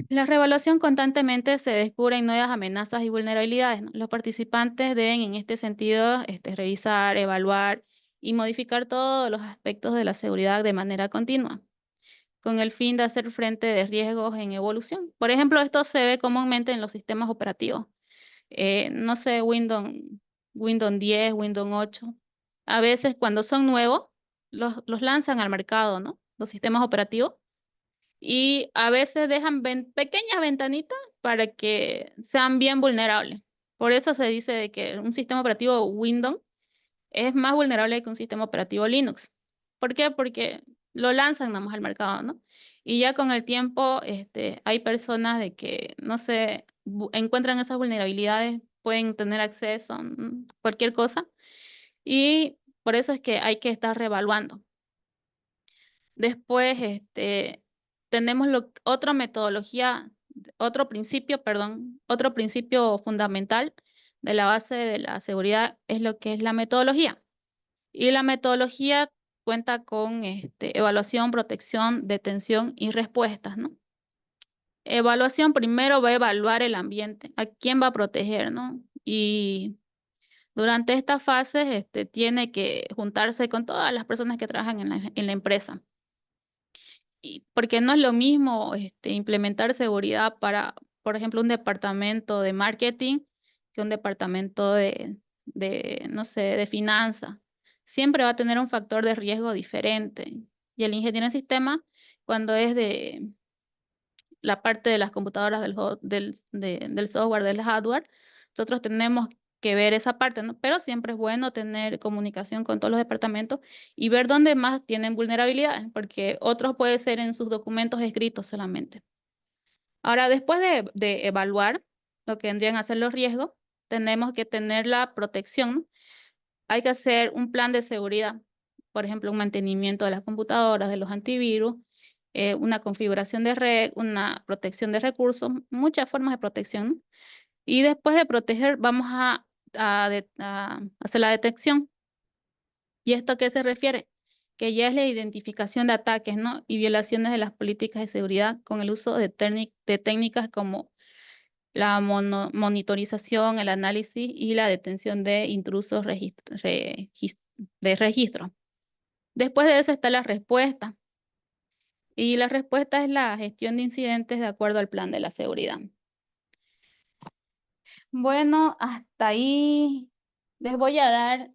La reevaluación constantemente se descubren nuevas amenazas y vulnerabilidades, ¿no? Los participantes deben en este sentido revisar, evaluar y modificar todos los aspectos de la seguridad de manera continua, con el fin de hacer frente de riesgos en evolución. Por ejemplo, esto se ve comúnmente en los sistemas operativos. No sé, Windows 10, Windows 8. A veces cuando son nuevos, los lanzan al mercado, ¿no? los sistemas operativos. Y a veces dejan pequeñas ventanitas para que sean bien vulnerables. Por eso se dice de que un sistema operativo Windows es más vulnerable que un sistema operativo Linux. ¿Por qué? Porque lo lanzan nada más al mercado, ¿no? Y ya con el tiempo hay personas de que, no sé, encuentran esas vulnerabilidades, pueden tener acceso a cualquier cosa. Y por eso es que hay que estar reevaluando. Después, tenemos otra metodología, otro principio fundamental de la base de la seguridad es lo que es la metodología. Y la metodología cuenta con evaluación, protección, detención y respuestas, ¿no? Evaluación, primero va a evaluar el ambiente, a quién va a proteger, ¿no? Y durante estas fases tiene que juntarse con todas las personas que trabajan en la empresa. Porque no es lo mismo implementar seguridad para, por ejemplo, un departamento de marketing que un departamento no sé, de finanzas. Siempre va a tener un factor de riesgo diferente. Y el ingeniero en sistemas, cuando es de la parte de las computadoras del software, del hardware, nosotros tenemos que ver esa parte, ¿no? Pero siempre es bueno tener comunicación con todos los departamentos y ver dónde más tienen vulnerabilidades, porque otros puede ser en sus documentos escritos solamente. Ahora, después de evaluar lo que vendrían a ser los riesgos, tenemos que tener la protección, ¿no? Hay que hacer un plan de seguridad, por ejemplo, un mantenimiento de las computadoras, de los antivirus, una configuración de red, una protección de recursos, muchas formas de protección, ¿no? Y después de proteger, vamos a hacer la detección. ¿Y esto a qué se refiere? Que ya es la identificación de ataques, ¿no? Y violaciones de las políticas de seguridad con el uso de técnicas como la monitorización, el análisis y la detención de intrusos de registro. Después de eso está la respuesta. Y la respuesta es la gestión de incidentes de acuerdo al plan de la seguridad. Bueno, hasta ahí les voy a dar,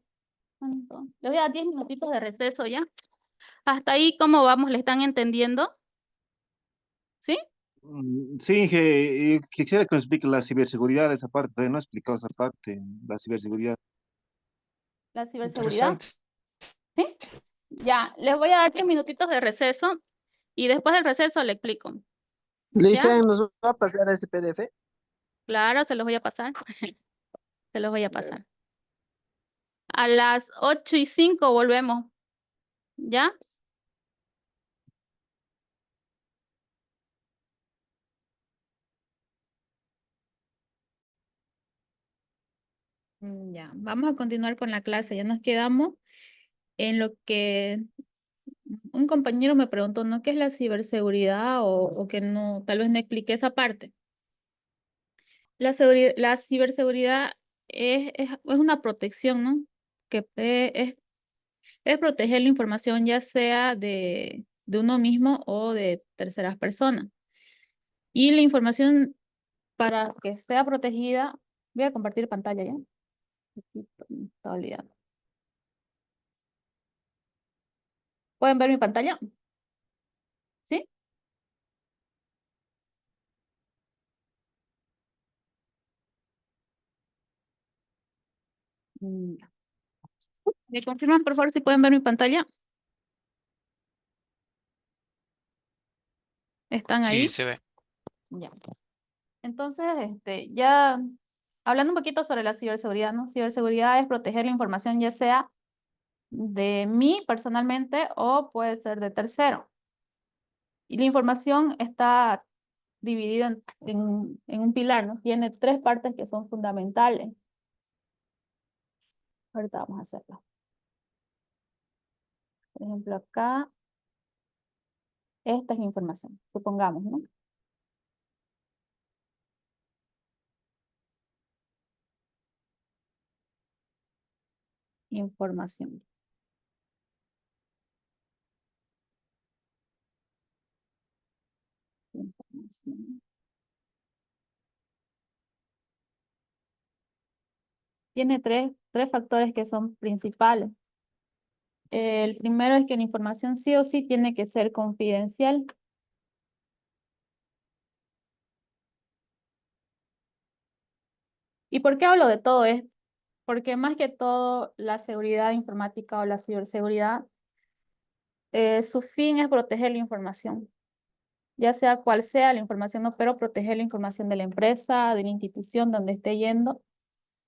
¿cuánto? Les voy a dar 10 minutitos de receso ya. Hasta ahí, ¿cómo vamos? ¿Le están entendiendo? ¿Sí? Sí, yo quisiera que nos explique la ciberseguridad, esa parte, todavía no he explicado esa parte, la ciberseguridad. La ciberseguridad. Interesante. ¿Sí? Ya, les voy a dar 10 minutitos de receso y después del receso le explico. ¿Ya? Lisa, ¿nos va a pasar ese PDF? Claro, se los voy a pasar. Se los voy a pasar. A las 8:05 volvemos. ¿Ya? Ya, vamos a continuar con la clase. Ya nos quedamos en lo que un compañero me preguntó, ¿no? ¿Qué es la ciberseguridad? O que no, tal vez no expliqué esa parte. La ciberseguridad es una protección, ¿no? Que es proteger la información ya sea de uno mismo o de terceras personas. Y la información para que sea protegida, voy a compartir pantalla ya. Aquí está olvidado. ¿Pueden ver mi pantalla? ¿Sí? Ya. ¿Me confirman, por favor, si pueden ver mi pantalla? ¿Están Sí, ahí? se ve. Ya. Entonces, ya hablando un poquito sobre la ciberseguridad, ¿no? Ciberseguridad es proteger la información ya sea de mí personalmente o puede ser de tercero. Y la información está dividida en un pilar, ¿no? Tiene 3 partes que son fundamentales. Ahorita vamos a hacerlo. Por ejemplo, acá, esta es la información, supongamos, ¿no? Información. Información. Tiene tres factores que son principales. El primero es que la información sí o sí tiene que ser confidencial. ¿Y por qué hablo de todo esto? Porque más que todo la seguridad informática o la ciberseguridad, su fin es proteger la información, ya sea cual sea la información, no, pero proteger la información de la empresa, de la institución donde esté yendo.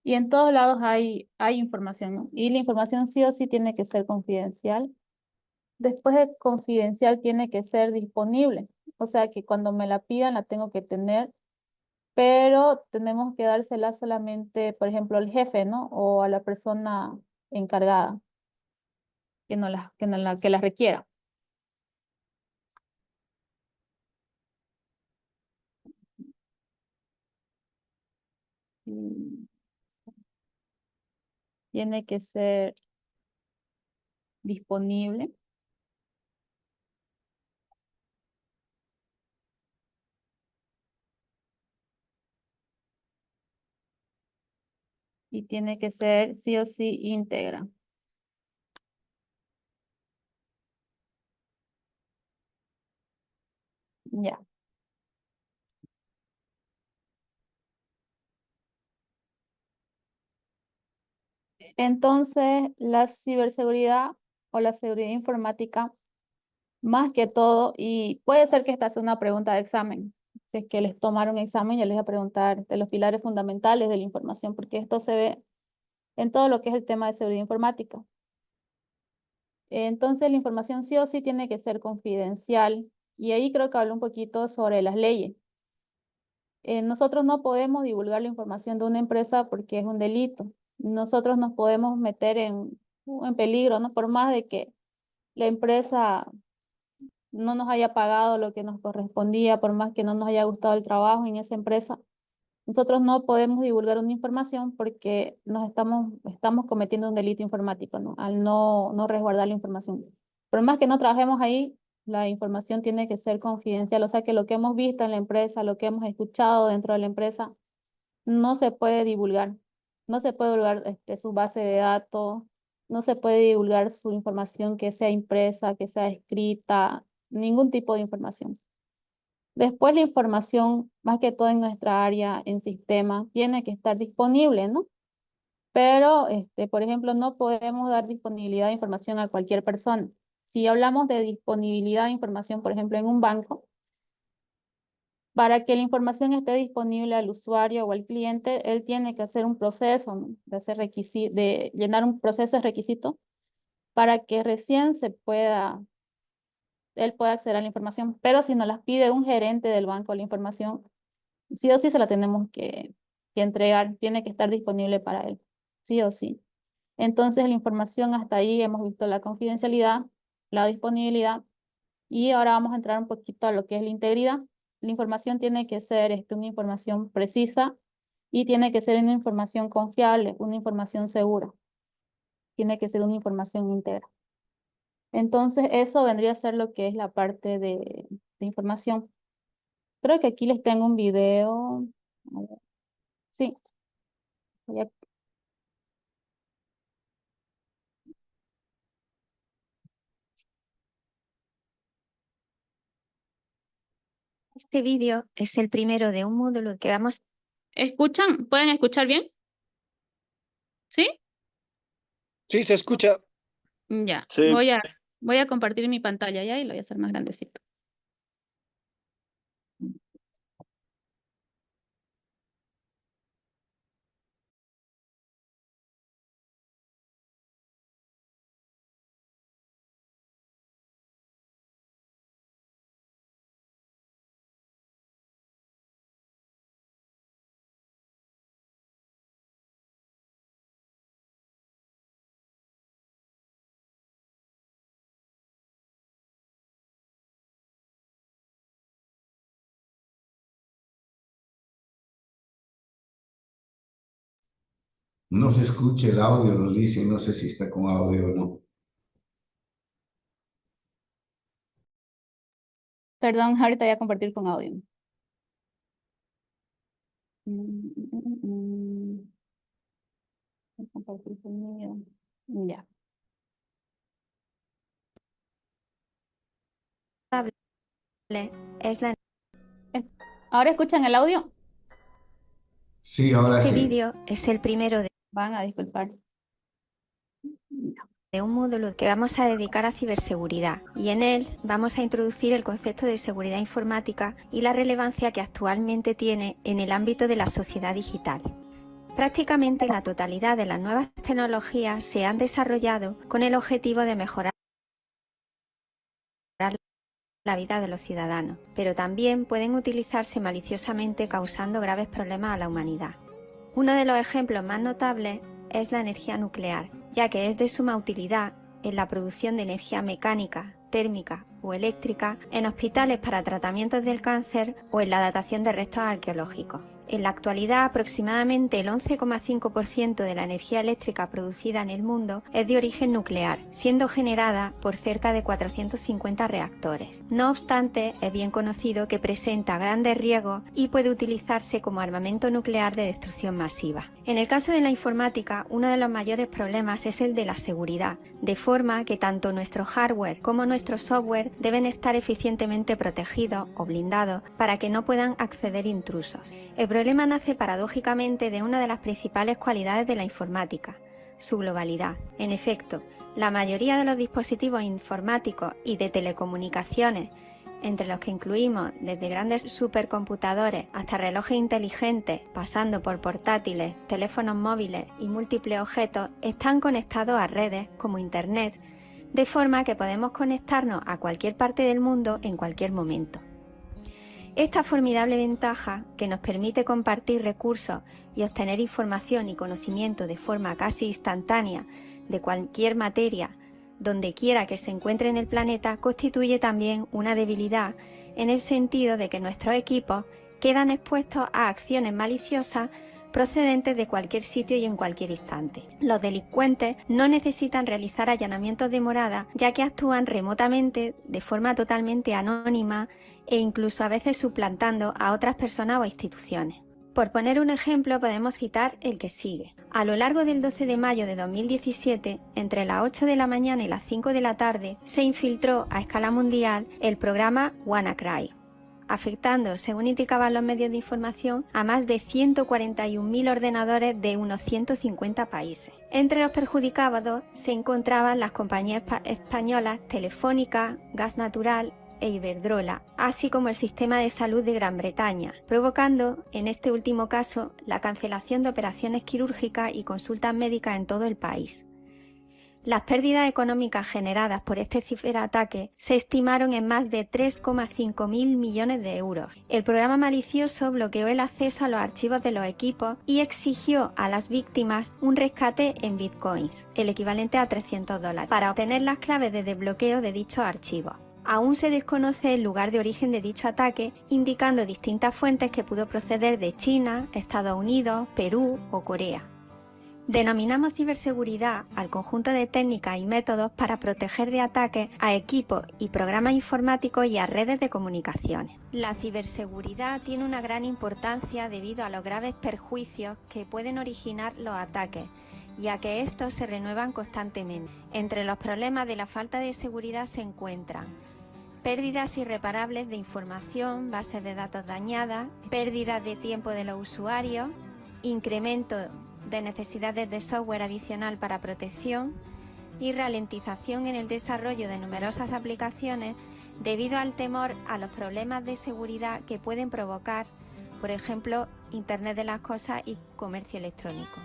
Y en todos lados hay información, ¿no? Y la información sí o sí tiene que ser confidencial. Después de confidencial tiene que ser disponible. O sea que cuando me la pidan la tengo que tener, pero tenemos que dársela solamente, por ejemplo, al jefe, ¿no? O a la persona encargada que la requiera. Y tiene que ser disponible. Y tiene que ser sí o sí íntegra. Ya. Entonces, la ciberseguridad o la seguridad informática, más que todo, y puede ser que esta sea una pregunta de examen. Si es que les tomaron examen, yo les voy a preguntar de los pilares fundamentales de la información, porque esto se ve en todo lo que es el tema de seguridad informática. Entonces, la información sí o sí tiene que ser confidencial, y ahí creo que hablo un poquito sobre las leyes. Nosotros no podemos divulgar la información de una empresa porque es un delito. Nosotros nos podemos meter en peligro, ¿no? Por más de que la empresa no nos haya pagado lo que nos correspondía, por más que no nos haya gustado el trabajo en esa empresa, nosotros no podemos divulgar una información porque estamos cometiendo un delito informático, ¿no? Al no resguardar la información. Por más que no trabajemos ahí, la información tiene que ser confidencial, o sea que lo que hemos visto en la empresa, lo que hemos escuchado dentro de la empresa, no se puede divulgar. No se puede divulgar su base de datos, no se puede divulgar su información que sea impresa, que sea escrita, ningún tipo de información. Después la información, más que todo en nuestra área, en sistema, tiene que estar disponible, ¿no? Pero, por ejemplo, no podemos dar disponibilidad de información a cualquier persona. Si hablamos de disponibilidad de información, por ejemplo, en un banco, para que la información esté disponible al usuario o al cliente, él tiene que hacer un proceso, ¿no? de llenar un proceso de requisito para que recién él pueda acceder a la información. Pero si nos las pide un gerente del banco la información, sí o sí se la tenemos que entregar, tiene que estar disponible para él, sí o sí. Entonces, la información hasta ahí hemos visto la confidencialidad, la disponibilidad, y ahora vamos a entrar un poquito a lo que es la integridad. La información tiene que ser una información precisa y tiene que ser una información confiable, una información segura. Tiene que ser una información íntegra. Entonces, eso vendría a ser lo que es la parte de información. Creo que aquí les tengo un video. A ver. Sí, voy a- Este vídeo es el primero de un módulo que vamos. ¿Escuchan? ¿Pueden escuchar bien? ¿Sí? Sí, se escucha. Ya. Sí. Voy a compartir mi pantalla ya y lo voy a hacer más grandecito. No se escucha el audio, Licia, no sé si está con audio o no. Perdón, ahorita voy a compartir con audio. Voy a compartir conmigo. Ya. es la... ¿Ahora escuchan el audio? Sí, ahora Este sí. vídeo es el primero Van a disculpar. de un módulo que vamos a dedicar a ciberseguridad y en él vamos a introducir el concepto de seguridad informática y la relevancia que actualmente tiene en el ámbito de la sociedad digital. Prácticamente la totalidad de las nuevas tecnologías se han desarrollado con el objetivo de mejorar la vida de los ciudadanos, pero también pueden utilizarse maliciosamente causando graves problemas a la humanidad. Uno de los ejemplos más notables es la energía nuclear, ya que es de suma utilidad en la producción de energía mecánica, térmica o eléctrica en hospitales para tratamientos del cáncer o en la datación de restos arqueológicos. En la actualidad, aproximadamente el 11,5% de la energía eléctrica producida en el mundo es de origen nuclear, siendo generada por cerca de 450 reactores. No obstante, es bien conocido que presenta grandes riesgos y puede utilizarse como armamento nuclear de destrucción masiva. En el caso de la informática, uno de los mayores problemas es el de la seguridad, de forma que tanto nuestro hardware como nuestro software deben estar eficientemente protegidos o blindados para que no puedan acceder intrusos. El problema nace paradójicamente de una de las principales cualidades de la informática, su globalidad. En efecto, la mayoría de los dispositivos informáticos y de telecomunicaciones, entre los que incluimos desde grandes supercomputadores hasta relojes inteligentes, pasando por portátiles, teléfonos móviles y múltiples objetos, están conectados a redes como Internet, de forma que podemos conectarnos a cualquier parte del mundo en cualquier momento. Esta formidable ventaja, que nos permite compartir recursos y obtener información y conocimiento de forma casi instantánea de cualquier materia, donde quiera que se encuentre en el planeta, constituye también una debilidad en el sentido de que nuestros equipos quedan expuestos a acciones maliciosas procedentes de cualquier sitio y en cualquier instante. Los delincuentes no necesitan realizar allanamientos de morada, ya que actúan remotamente de forma totalmente anónima e incluso a veces suplantando a otras personas o instituciones. Por poner un ejemplo, podemos citar el que sigue. A lo largo del 12 de mayo de 2017, entre las 8 de la mañana y las 5 de la tarde, se infiltró a escala mundial el programa WannaCry, afectando, según indicaban los medios de información, a más de 141.000 ordenadores de unos 150 países. Entre los perjudicados se encontraban las compañías españolas Telefónica, Gas Natural e Iberdrola, así como el sistema de salud de Gran Bretaña, provocando, en este último caso, la cancelación de operaciones quirúrgicas y consultas médicas en todo el país. Las pérdidas económicas generadas por este ciberataque se estimaron en más de 3,5 mil millones de euros. El programa malicioso bloqueó el acceso a los archivos de los equipos y exigió a las víctimas un rescate en bitcoins, el equivalente a $300, para obtener las claves de desbloqueo de dichos archivos. Aún se desconoce el lugar de origen de dicho ataque, indicando distintas fuentes que pudo proceder de China, Estados Unidos, Perú o Corea. Denominamos ciberseguridad al conjunto de técnicas y métodos para proteger de ataques a equipos y programas informáticos y a redes de comunicaciones. La ciberseguridad tiene una gran importancia debido a los graves perjuicios que pueden originar los ataques, ya que estos se renuevan constantemente. Entre los problemas de la falta de seguridad se encuentran pérdidas irreparables de información, bases de datos dañadas, pérdidas de tiempo de los usuarios, incremento de necesidades de software adicional para protección y ralentización en el desarrollo de numerosas aplicaciones debido al temor a los problemas de seguridad que pueden provocar, por ejemplo, Internet de las Cosas y comercio electrónico.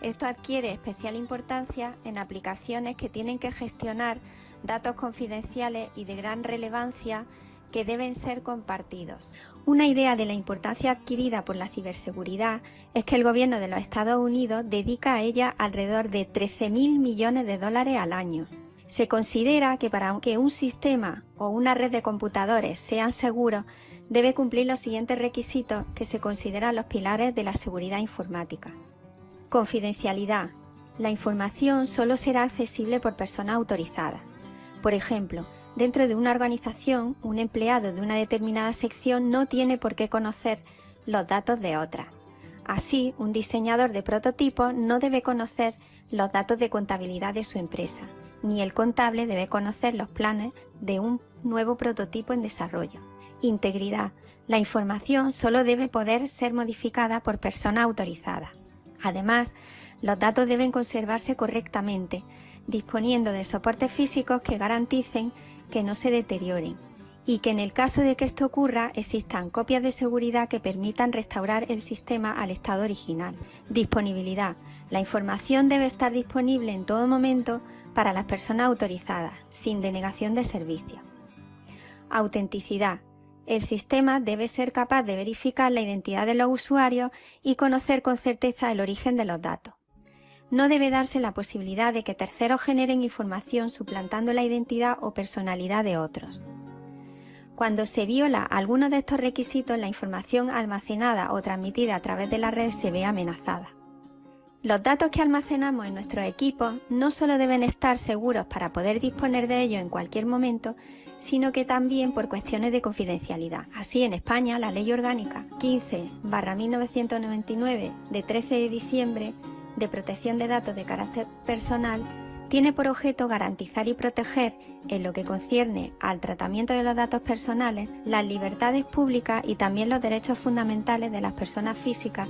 Esto adquiere especial importancia en aplicaciones que tienen que gestionar datos confidenciales y de gran relevancia que deben ser compartidos. Una idea de la importancia adquirida por la ciberseguridad es que el gobierno de los Estados Unidos dedica a ella alrededor de 13.000 millones de dólares al año. Se considera que para que un sistema o una red de computadores sean seguros, debe cumplir los siguientes requisitos que se consideran los pilares de la seguridad informática. Confidencialidad. La información solo será accesible por personas autorizadas. Por ejemplo, dentro de una organización, un empleado de una determinada sección no tiene por qué conocer los datos de otra. Así, un diseñador de prototipos no debe conocer los datos de contabilidad de su empresa, ni el contable debe conocer los planes de un nuevo prototipo en desarrollo. Integridad. La información solo debe poder ser modificada por personas autorizadas. Además, los datos deben conservarse correctamente, disponiendo de soportes físicos que garanticen que no se deterioren y que en el caso de que esto ocurra existan copias de seguridad que permitan restaurar el sistema al estado original. Disponibilidad. La información debe estar disponible en todo momento para las personas autorizadas, sin denegación de servicio. Autenticidad. El sistema debe ser capaz de verificar la identidad de los usuarios y conocer con certeza el origen de los datos. No debe darse la posibilidad de que terceros generen información suplantando la identidad o personalidad de otros. Cuando se viola alguno de estos requisitos, la información almacenada o transmitida a través de la red se ve amenazada. Los datos que almacenamos en nuestros equipos no solo deben estar seguros para poder disponer de ellos en cualquier momento, sino que también por cuestiones de confidencialidad. Así, en España, la Ley Orgánica 15/1999 de 13 de diciembre de protección de datos de carácter personal tiene por objeto garantizar y proteger, en lo que concierne al tratamiento de los datos personales, las libertades públicas y también los derechos fundamentales de las personas físicas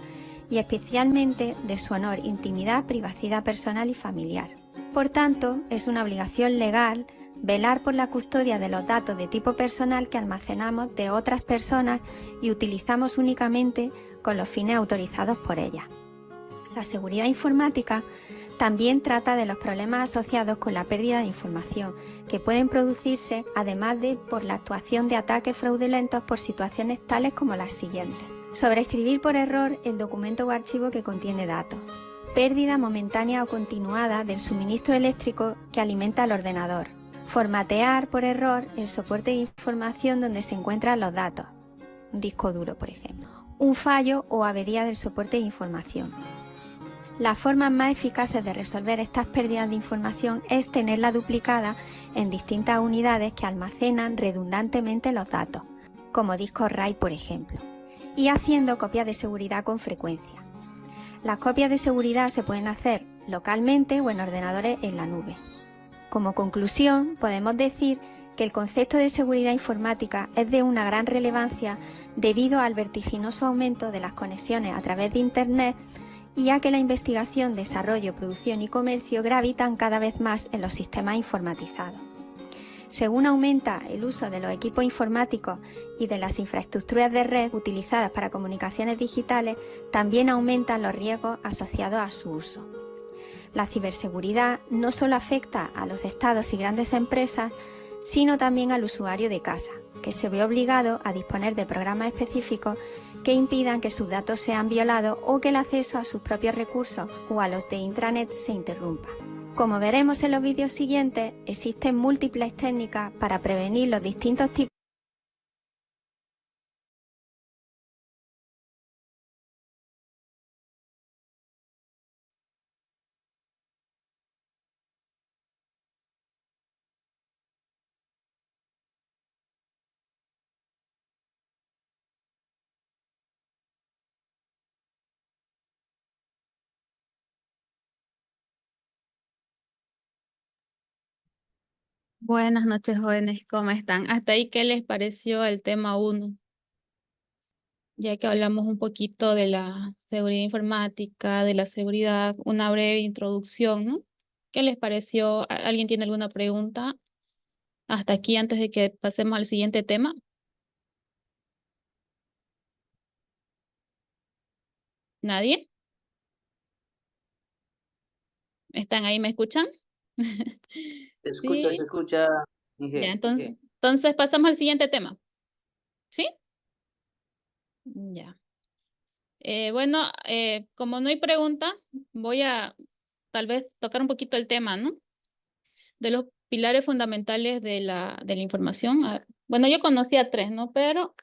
y especialmente de su honor, intimidad, privacidad personal y familiar. Por tanto, es una obligación legal velar por la custodia de los datos de tipo personal que almacenamos de otras personas y utilizamos únicamente con los fines autorizados por ellas. La seguridad informática también trata de los problemas asociados con la pérdida de información, que pueden producirse además de por la actuación de ataques fraudulentos por situaciones tales como las siguientes. Sobreescribir por error el documento o archivo que contiene datos. Pérdida momentánea o continuada del suministro eléctrico que alimenta el ordenador. Formatear por error el soporte de información donde se encuentran los datos. Un disco duro, por ejemplo. Un fallo o avería del soporte de información. Las formas más eficaces de resolver estas pérdidas de información es tenerla duplicada en distintas unidades que almacenan redundantemente los datos, como discos RAID, por ejemplo, y haciendo copias de seguridad con frecuencia. Las copias de seguridad se pueden hacer localmente o en ordenadores en la nube. Como conclusión, podemos decir que el concepto de seguridad informática es de una gran relevancia debido al vertiginoso aumento de las conexiones a través de Internet y a que la investigación, desarrollo, producción y comercio gravitan cada vez más en los sistemas informatizados. Según aumenta el uso de los equipos informáticos y de las infraestructuras de red utilizadas para comunicaciones digitales, también aumentan los riesgos asociados a su uso. La ciberseguridad no solo afecta a los estados y grandes empresas, sino también al usuario de casa, que se ve obligado a disponer de programas específicos que impidan que sus datos sean violados o que el acceso a sus propios recursos o a los de intranet se interrumpa. Como veremos en los vídeos siguientes, existen múltiples técnicas para prevenir los distintos tipos Buenas noches, jóvenes, ¿cómo están? Hasta ahí, ¿qué les pareció el tema 1? Ya que hablamos un poquito de la seguridad informática, de la seguridad, una breve introducción, ¿no? ¿Qué les pareció? ¿Alguien tiene alguna pregunta hasta aquí antes de que pasemos al siguiente tema? ¿Nadie? ¿Están ahí? ¿Me escuchan? Se escucha, Sí. se escucha. Ya, entonces pasamos al siguiente tema. ¿Sí? Ya. Bueno, como no hay pregunta, voy a tal vez tocar un poquito el tema, ¿no? De los pilares fundamentales de la información. Bueno, yo conocía 3, ¿no? Pero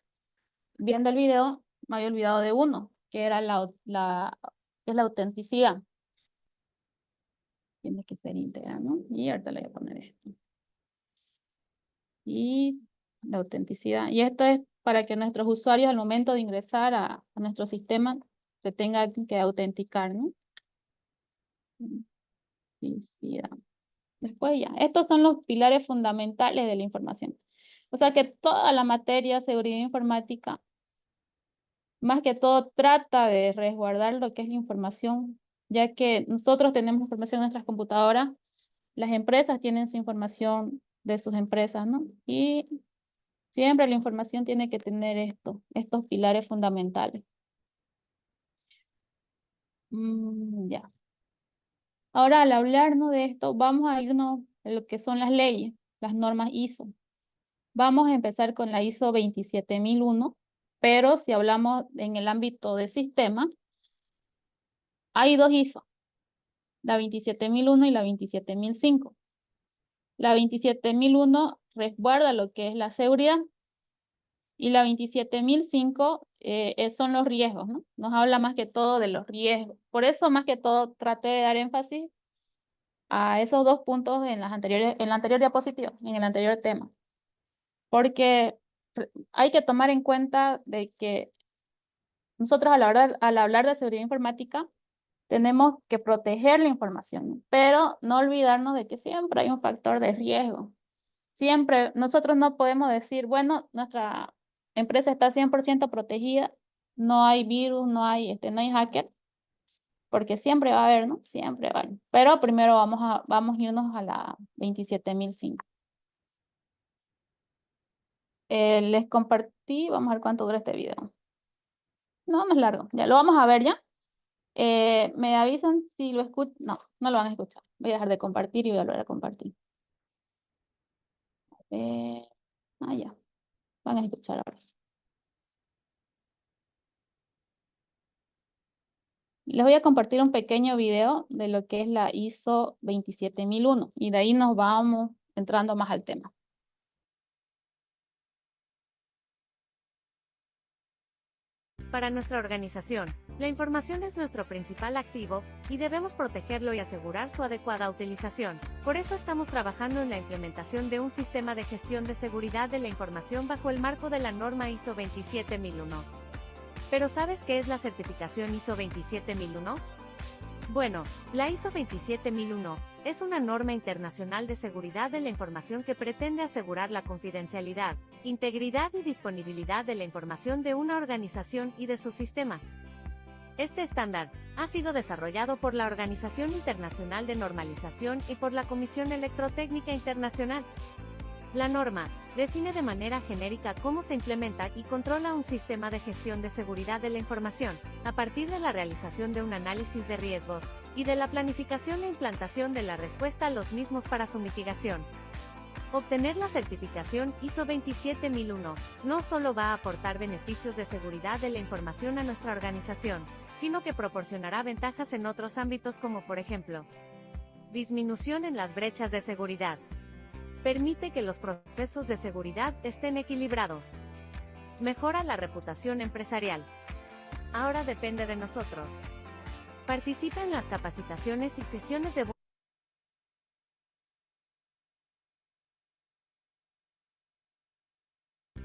viendo el video me había olvidado de uno, que era es la autenticidad. Tiene que ser íntegra, ¿no? Y ahorita le voy a poner esto. Y la autenticidad. Y esto es para que nuestros usuarios al momento de ingresar a nuestro sistema se tengan que autenticar, ¿no? Autenticidad. Después ya. Estos son los pilares fundamentales de la información. O sea que toda la materia de seguridad informática, más que todo, trata de resguardar lo que es la información, ya que nosotros tenemos información en nuestras computadoras, las empresas tienen su información de sus empresas, ¿no? Y siempre la información tiene que tener estos pilares fundamentales. Ya. Ahora, al hablarnos de esto, vamos a irnos a lo que son las leyes, las normas ISO. Vamos a empezar con la ISO 27001, pero si hablamos en el ámbito de sistema, hay dos ISO, la 27001 y la 27005. La 27001 resguarda lo que es la seguridad y la 27005 son los riesgos, ¿no? Nos habla más que todo de los riesgos. Por eso, más que todo, traté de dar énfasis a esos dos puntos en la anterior diapositiva, en el anterior tema. Porque hay que tomar en cuenta de que nosotros al hablar de seguridad informática, tenemos que proteger la información, pero no olvidarnos de que siempre hay un factor de riesgo. Siempre, nosotros no podemos decir, bueno, nuestra empresa está 100% protegida, no hay virus, no hay hacker, porque siempre va a haber, ¿no? Siempre va a haber. Pero primero vamos a irnos a la 27005. Les compartí, vamos a ver cuánto dura este video. No es largo, ya lo vamos a ver ya. Me avisan si lo escuchan. No lo van a escuchar. Voy a dejar de compartir y voy a volver a compartir. Ya. Van a escuchar ahora sí. Les voy a compartir un pequeño video de lo que es la ISO 27001 y de ahí nos vamos entrando más al tema. Para nuestra organización, la información es nuestro principal activo, y debemos protegerlo y asegurar su adecuada utilización. Por eso estamos trabajando en la implementación de un sistema de gestión de seguridad de la información bajo el marco de la norma ISO 27001. ¿Pero sabes qué es la certificación ISO 27001? Bueno, la ISO 27001 es una norma internacional de seguridad de la información que pretende asegurar la confidencialidad, integridad y disponibilidad de la información de una organización y de sus sistemas. Este estándar ha sido desarrollado por la Organización Internacional de Normalización y por la Comisión Electrotécnica Internacional. La norma define de manera genérica cómo se implementa y controla un sistema de gestión de seguridad de la información, a partir de la realización de un análisis de riesgos, y de la planificación e implantación de la respuesta a los mismos para su mitigación. Obtener la certificación ISO 27001 no solo va a aportar beneficios de seguridad de la información a nuestra organización, sino que proporcionará ventajas en otros ámbitos como por ejemplo, disminución en las brechas de seguridad. Permite que los procesos de seguridad estén equilibrados. Mejora la reputación empresarial. Ahora depende de nosotros. Participa en las capacitaciones y sesiones de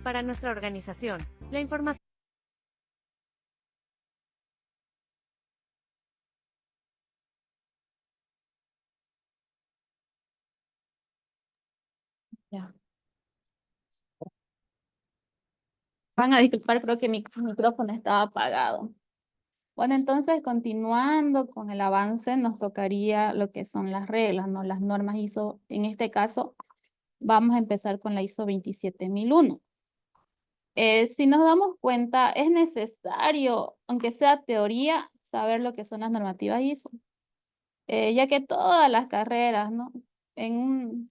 para nuestra organización, la información Ya. Van a disculpar, creo que mi micrófono estaba apagado. Bueno, entonces, continuando con el avance, nos tocaría lo que son las reglas, ¿no? Las normas ISO. En este caso, vamos a empezar con la ISO 27001. Si nos damos cuenta, es necesario, aunque sea teoría, saber lo que son las normativas ISO. Ya que todas las carreras, ¿no?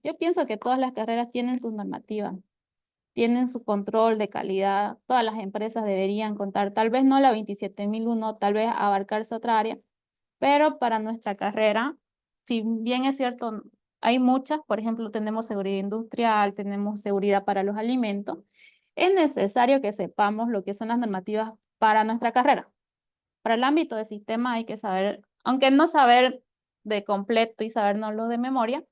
Yo pienso que todas las carreras tienen sus normativas, tienen su control de calidad, todas las empresas deberían contar, tal vez no la 27001, tal vez abarcarse otra área, pero para nuestra carrera, si bien es cierto, hay muchas, por ejemplo, tenemos seguridad industrial, tenemos seguridad para los alimentos, es necesario que sepamos lo que son las normativas para nuestra carrera. Para el ámbito de sistema hay que saber, aunque no saber de completo y sabernoslo de memoria,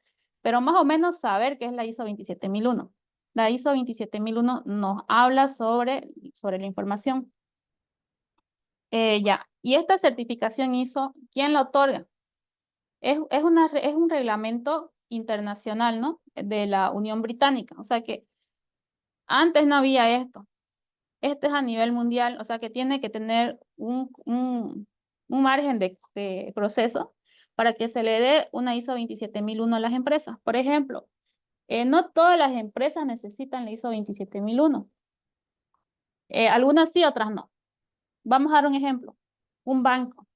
pero más o menos saber qué es la ISO 27001. La ISO 27001 nos habla sobre la información. Y esta certificación ISO, ¿quién la otorga? Es un reglamento internacional, ¿no? De la Unión Británica. O sea que Antes no había esto. Este es a nivel mundial, o sea que tiene que tener un margen de proceso para que se le dé una ISO 27001 a las empresas. Por ejemplo, no todas las empresas necesitan la ISO 27001. Algunas sí, otras no. Vamos a dar un ejemplo. Un banco.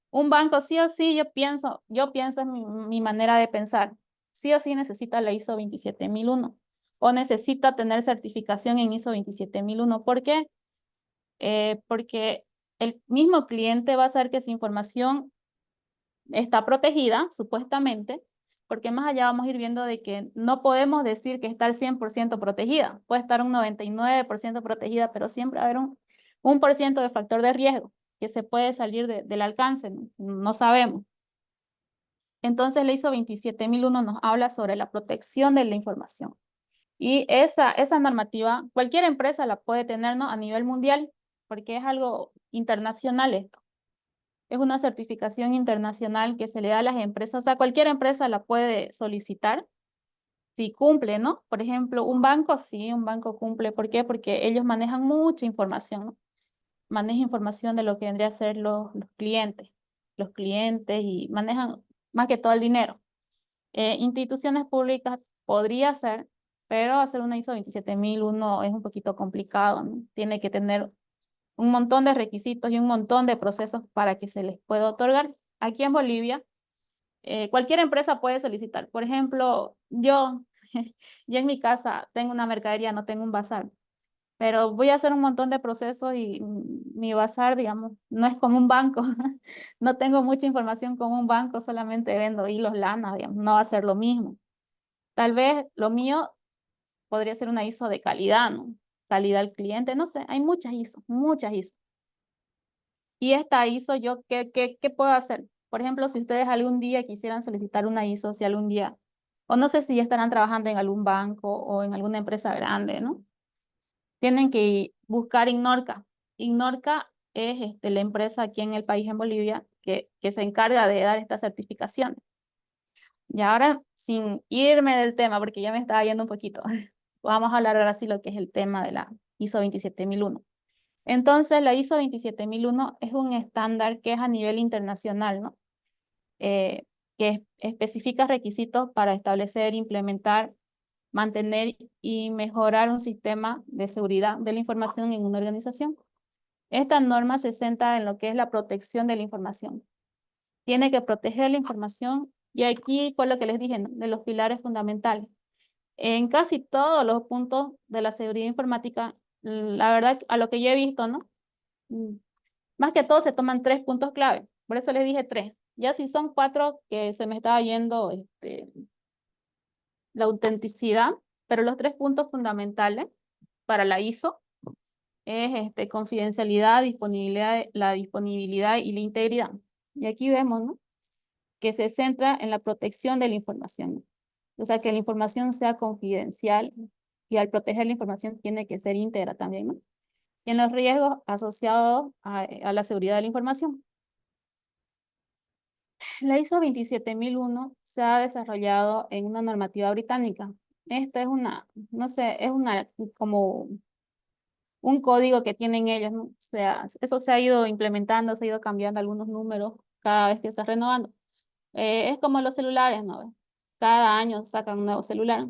Un banco sí o sí, yo pienso es mi manera de pensar. Sí o sí necesita la ISO 27001 o necesita tener certificación en ISO 27001. ¿Por qué? Porque el mismo cliente va a saber que su información está protegida, supuestamente, porque más allá vamos a ir viendo de que no podemos decir que está al 100% protegida. Puede estar un 99% protegida, pero siempre va a haber un por ciento de factor de riesgo que se puede salir del alcance, no sabemos. Entonces, la ISO 27001 nos habla sobre la protección de la información. Y esa normativa, cualquier empresa la puede tener, ¿no? A nivel mundial, porque es algo internacional esto. Es una certificación internacional que se le da a las empresas. O sea, cualquier empresa la puede solicitar si cumple, ¿no? Por ejemplo, un banco, sí, un banco cumple. ¿Por qué? Porque ellos manejan mucha información, ¿no? Manejan información de lo que vendría a ser los clientes y manejan más que todo el dinero. Instituciones públicas podría ser, pero hacer una ISO 27001 es un poquito complicado, ¿no? Tiene que tener un montón de requisitos y un montón de procesos para que se les pueda otorgar. Aquí en Bolivia, cualquier empresa puede solicitar. Por ejemplo, yo en mi casa tengo una mercadería, no tengo un bazar, pero voy a hacer un montón de procesos y mi bazar, digamos, no es como un banco. No tengo mucha información como un banco, solamente vendo hilos, lana, digamos, no va a ser lo mismo. Tal vez lo mío podría ser una ISO de calidad, ¿no? Calidad al cliente, no sé, hay muchas ISO, muchas ISO. Y esta ISO, ¿qué puedo hacer? Por ejemplo, si ustedes algún día quisieran solicitar una ISO, si algún día, o no sé si ya estarán trabajando en algún banco o en alguna empresa grande, ¿no? Tienen que buscar Ignorca. Ignorca es la empresa aquí en el país, en Bolivia, que se encarga de dar esta certificación. Y ahora, sin irme del tema, porque ya me estaba yendo un poquito, vamos a hablar ahora sí lo que es el tema de la ISO 27001. Entonces, la ISO 27001 es un estándar que es a nivel internacional, ¿no? Que especifica requisitos para establecer, implementar, mantener y mejorar un sistema de seguridad de la información en una organización. Esta norma se centra en lo que es la protección de la información. Tiene que proteger la información y aquí fue lo que les dije, ¿no? De los pilares fundamentales. En casi todos los puntos de la seguridad informática, la verdad, a lo que yo he visto, ¿no? Más que todo se toman 3 puntos clave. Por eso les dije 3. Ya si son 4 que se me estaba yendo la autenticidad, pero los 3 puntos fundamentales para la ISO es confidencialidad, disponibilidad, la disponibilidad y la integridad. Y aquí vemos, ¿no? Que se centra en la protección de la información. O sea, que la información sea confidencial y al proteger la información tiene que ser íntegra también, ¿no? Y en los riesgos asociados a la seguridad de la información. La ISO 27001 se ha desarrollado en una normativa británica. Esta es una, no sé, es una como un código que tienen ellos, ¿no? O sea, eso se ha ido implementando, se ha ido cambiando algunos números cada vez que se está renovando. Es como los celulares, ¿no? Cada año sacan un nuevo celular.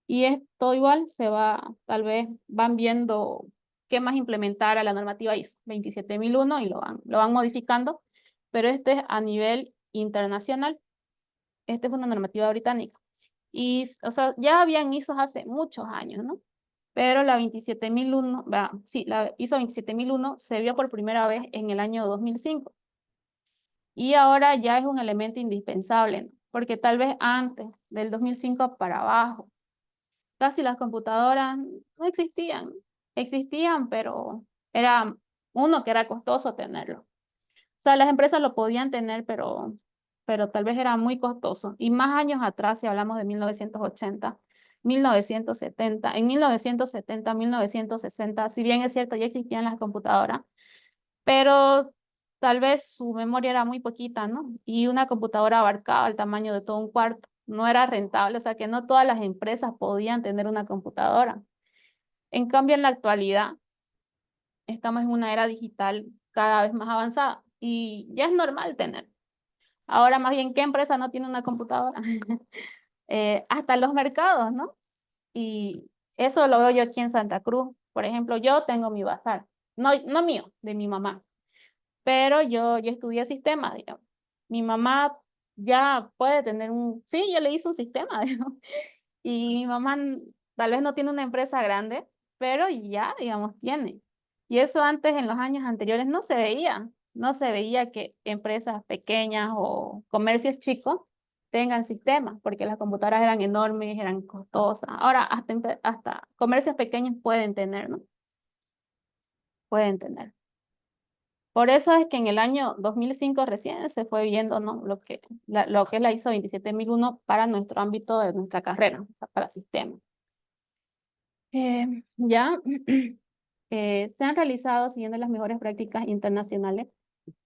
Y es todo igual, tal vez van viendo qué más implementar a la normativa ISO 27001 y lo van modificando, pero este es a nivel internacional. Esta es una normativa británica. Y, o sea, ya habían ISOs hace muchos años, ¿no? Pero la 27001, la ISO 27001 se vio por primera vez en el año 2005. Y ahora ya es un elemento indispensable, ¿no? Porque tal vez antes del 2005 para abajo, casi las computadoras no existían. Existían, pero era que era costoso tenerlo. O sea, las empresas lo podían tener, pero tal vez era muy costoso. Y más años atrás, si hablamos de 1980, 1970, en 1970, 1960, si bien es cierto, ya existían las computadoras, pero tal vez su memoria era muy poquita, ¿no? Y una computadora abarcaba el tamaño de todo un cuarto. No era rentable, o sea que no todas las empresas podían tener una computadora. En cambio, en la actualidad, estamos en una era digital cada vez más avanzada y ya es normal tener. Ahora, más bien, ¿qué empresa no tiene una computadora? Hasta los mercados, ¿no? Y eso lo veo yo aquí en Santa Cruz. Por ejemplo, yo tengo mi bazar, no mío, de mi mamá, pero yo estudié sistema, digamos. Mi mamá ya puede tener sí, yo le hice un sistema, digamos. Y mi mamá tal vez no tiene una empresa grande, pero ya, digamos, tiene. Y eso antes, en los años anteriores, no se veía. No se veía que empresas pequeñas o comercios chicos tengan sistemas, porque las computadoras eran enormes, eran costosas. Ahora hasta comercios pequeños pueden tener, ¿no? Pueden tener. Por eso es que en el año 2005 recién se fue viendo, ¿no? lo que es la ISO 27001 para nuestro ámbito de nuestra carrera, o sea, para sistemas. Ya se han realizado siguiendo las mejores prácticas internacionales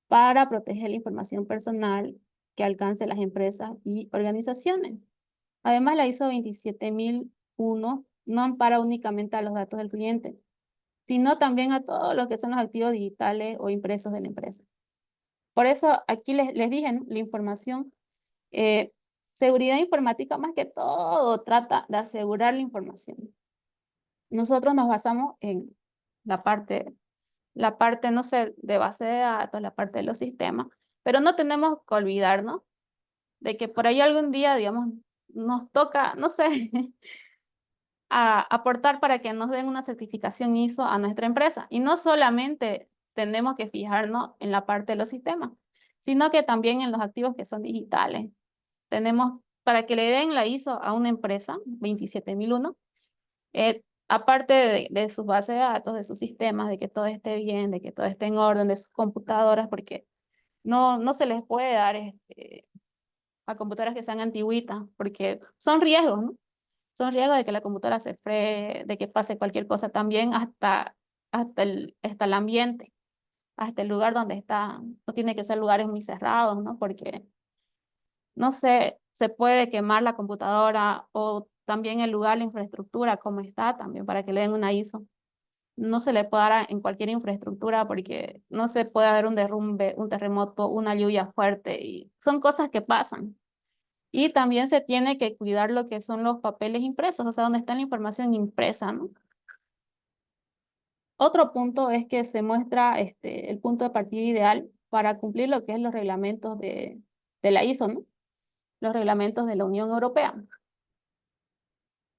para proteger la información personal que alcance las empresas y organizaciones. Además, la ISO 27001 no ampara únicamente a los datos del cliente, sino también a todo lo que son los activos digitales o impresos de la empresa. Por eso aquí les dije, ¿no? La información, seguridad informática más que todo trata de asegurar la información. Nosotros nos basamos en la parte, no sé, de base de datos, la parte de los sistemas, pero no tenemos que olvidarnos de que por ahí algún día, digamos, nos toca, no sé, aportar para que nos den una certificación ISO a nuestra empresa. Y no solamente tenemos que fijarnos en la parte de los sistemas, sino que también en los activos que son digitales. Tenemos, para que le den la ISO a una empresa, 27001, aparte de sus bases de datos, de sus sistemas, de que todo esté bien, de que todo esté en orden, de sus computadoras, porque no se les puede dar a computadoras que sean antiguitas, porque son riesgos, ¿no? Son riesgos de que la computadora se free, de que pase cualquier cosa también hasta el ambiente, hasta el lugar donde está. No tiene que ser lugares muy cerrados, ¿no? Porque, no sé, se puede quemar la computadora o también el lugar, la infraestructura, como está también, para que le den una ISO. No se le puede dar en cualquier infraestructura porque no se puede haber un derrumbe, un terremoto, una lluvia fuerte y son cosas que pasan. Y también se tiene que cuidar lo que son los papeles impresos, o sea, donde está la información impresa, ¿no? Otro punto es que se muestra el punto de partida ideal para cumplir lo que es los reglamentos de la ISO, ¿no? Los reglamentos de la Unión Europea,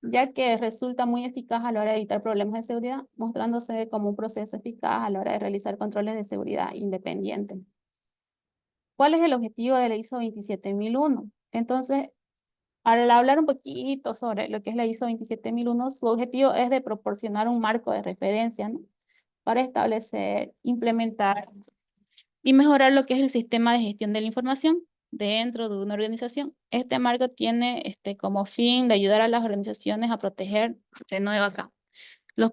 ya que resulta muy eficaz a la hora de evitar problemas de seguridad, mostrándose como un proceso eficaz a la hora de realizar controles de seguridad independientes. ¿Cuál es el objetivo de la ISO 27001? Entonces, al hablar un poquito sobre lo que es la ISO 27001, su objetivo es de proporcionar un marco de referencia, ¿no? Para establecer, implementar y mejorar lo que es el sistema de gestión de la información dentro de una organización. Este marco tiene como fin de ayudar a las organizaciones a proteger, de nuevo acá, los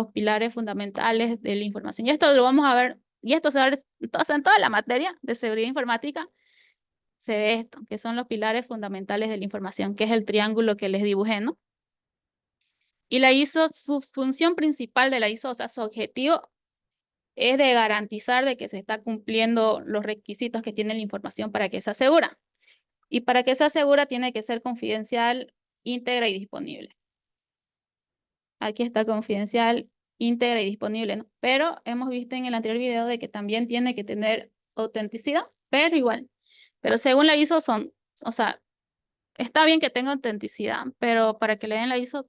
pilares fundamentales de la información. Y esto lo vamos a ver, y esto se va a ver en toda la materia de seguridad informática, se ve esto, que son los pilares fundamentales de la información, que es el triángulo que les dibujé, ¿no? Y la ISO, su función principal de la ISO, o sea, su objetivo es de garantizar de que se está cumpliendo los requisitos que tiene la información para que sea segura. Y para que sea segura tiene que ser confidencial, íntegra y disponible. Aquí está confidencial, íntegra y disponible, ¿no? Pero hemos visto en el anterior video de que también tiene que tener autenticidad, pero igual. Pero según la ISO o sea, está bien que tenga autenticidad, pero para que le den la ISO,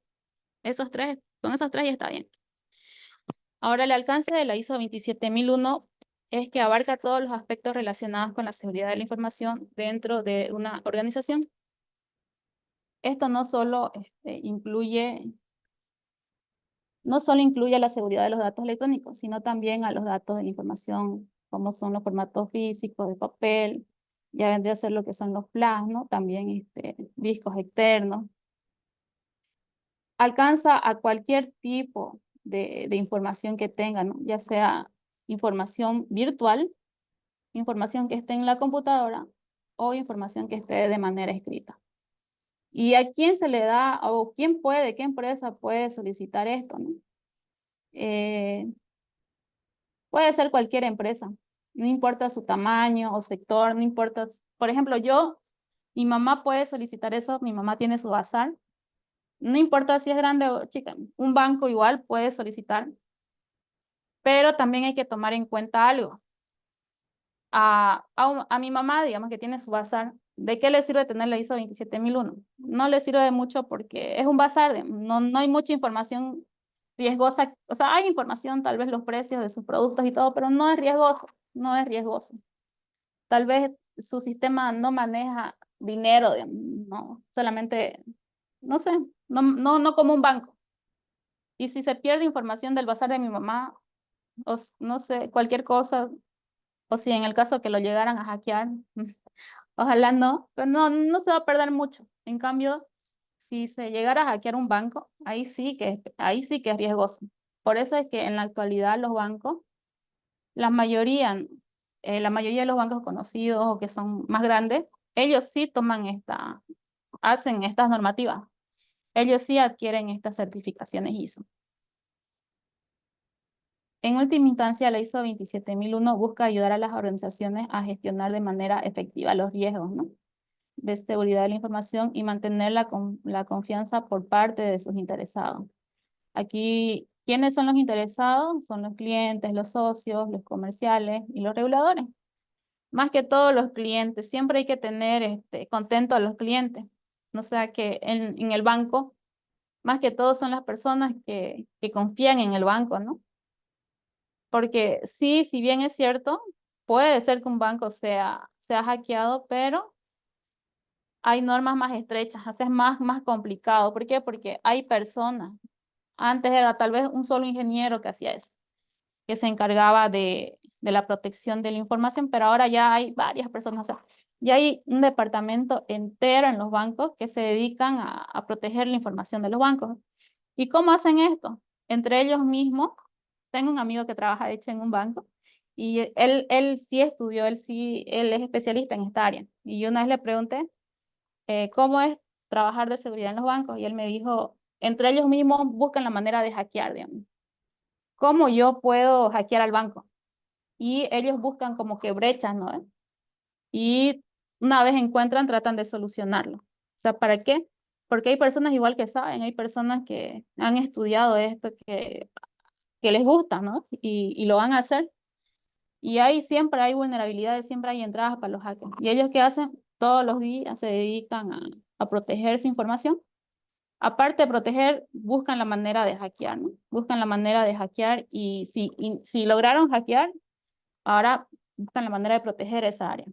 con esos tres ya está bien. Ahora, el alcance de la ISO 27001 es que abarca todos los aspectos relacionados con la seguridad de la información dentro de una organización. Esto no solo incluye la seguridad de los datos electrónicos, sino también a los datos de la información, como son los formatos físicos de papel, ya vendría a ser lo que son los flash, ¿no? También discos externos. Alcanza a cualquier tipo de información que tengan, ¿no? Ya sea información virtual, información que esté en la computadora o información que esté de manera escrita. ¿Y a quién se le da o qué empresa puede solicitar esto, ¿no? Puede ser cualquier empresa, no importa su tamaño o sector, no importa. Por ejemplo, mi mamá puede solicitar eso, mi mamá tiene su bazar. No importa si es grande o chica, un banco igual puede solicitar, pero también hay que tomar en cuenta algo. A mi mamá, digamos que tiene su bazar, ¿de qué le sirve tener la ISO 27001? No le sirve de mucho porque es un bazar, no hay mucha información riesgosa, o sea, hay información, tal vez los precios de sus productos y todo, pero no es riesgoso, no es riesgoso. Tal vez su sistema no maneja dinero, digamos, no, solamente, no sé, no como un banco. Y si se pierde información del bazar de mi mamá, no sé, cualquier cosa, o si en el caso que lo llegaran a hackear, ojalá no, pero no se va a perder mucho. En cambio, si se llegara a hackear un banco, ahí sí que es riesgoso. Por eso es que en la actualidad los bancos, la mayoría de los bancos conocidos o que son más grandes, ellos sí hacen estas normativas. Ellos sí adquieren estas certificaciones ISO. En última instancia, la ISO 27001 busca ayudar a las organizaciones a gestionar de manera efectiva los riesgos, ¿no?, de seguridad de la información y mantener la confianza por parte de sus interesados. Aquí, ¿quiénes son los interesados? Son los clientes, los socios, los comerciales y los reguladores. Más que todos los clientes, siempre hay que tener contento a los clientes. No sea que en el banco, más que todo son las personas que confían en el banco, ¿no? Porque sí, si bien es cierto, puede ser que un banco sea hackeado, pero hay normas más estrechas, es más complicado. ¿Por qué? Porque hay personas. Antes era tal vez un solo ingeniero que hacía eso, que se encargaba de la protección de la información, pero ahora ya hay varias personas. O sea, ya hay un departamento entero en los bancos que se dedican a proteger la información de los bancos. ¿Y cómo hacen esto? Entre ellos mismos. Tengo un amigo que trabaja, de hecho, en un banco, y él sí estudió, él es especialista en esta área. Y yo una vez le pregunté, ¿cómo es trabajar de seguridad en los bancos? Y él me dijo, entre ellos mismos buscan la manera de hackear, digamos. ¿Cómo yo puedo hackear al banco? Y ellos buscan como que brechas, ¿no? Y una vez encuentran, tratan de solucionarlo. O sea, ¿para qué? Porque hay personas igual que saben, hay personas que han estudiado esto, que les gusta, ¿no? Y lo van a hacer. Y siempre hay vulnerabilidades, siempre hay entradas para los hackers. ¿Y ellos qué hacen? Todos los días se dedican a proteger su información. Aparte de proteger, buscan la manera de hackear, ¿no? Buscan la manera de hackear y si lograron hackear, ahora buscan la manera de proteger esa área.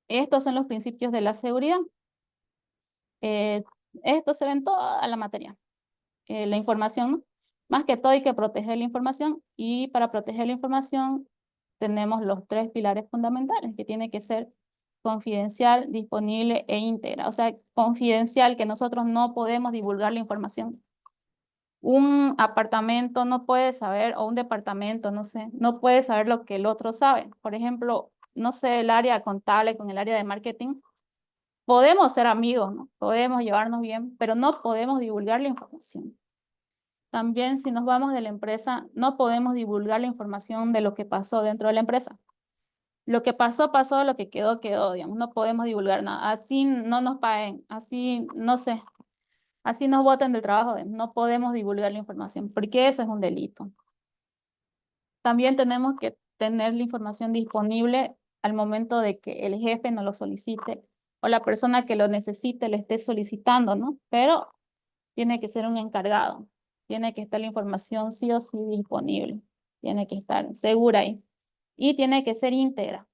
Estos son los principios de la seguridad. Esto se ve en toda la materia. La información, ¿no? Más que todo hay que proteger la información y para proteger la información tenemos los 3 pilares fundamentales, que tiene que ser confidencial, disponible e íntegra. O sea, confidencial, que nosotros no podemos divulgar la información. Un apartamento no puede saber, o un departamento, no sé, no puede saber lo que el otro sabe. Por ejemplo, no sé, el área contable con el área de marketing. Podemos ser amigos, ¿no? Podemos llevarnos bien, pero no podemos divulgar la información. También si nos vamos de la empresa, no podemos divulgar la información de lo que pasó dentro de la empresa. Lo que pasó, pasó, lo que quedó, quedó, digamos. No podemos divulgar nada. Así no nos paguen, así, no sé, así nos boten del trabajo, no podemos divulgar la información, porque eso es un delito. También tenemos que tener la información disponible al momento de que el jefe nos lo solicite o la persona que lo necesite le esté solicitando, ¿no? Pero tiene que ser un encargado. Tiene que estar la información sí o sí disponible. Tiene que estar segura ahí. Y tiene que ser íntegra.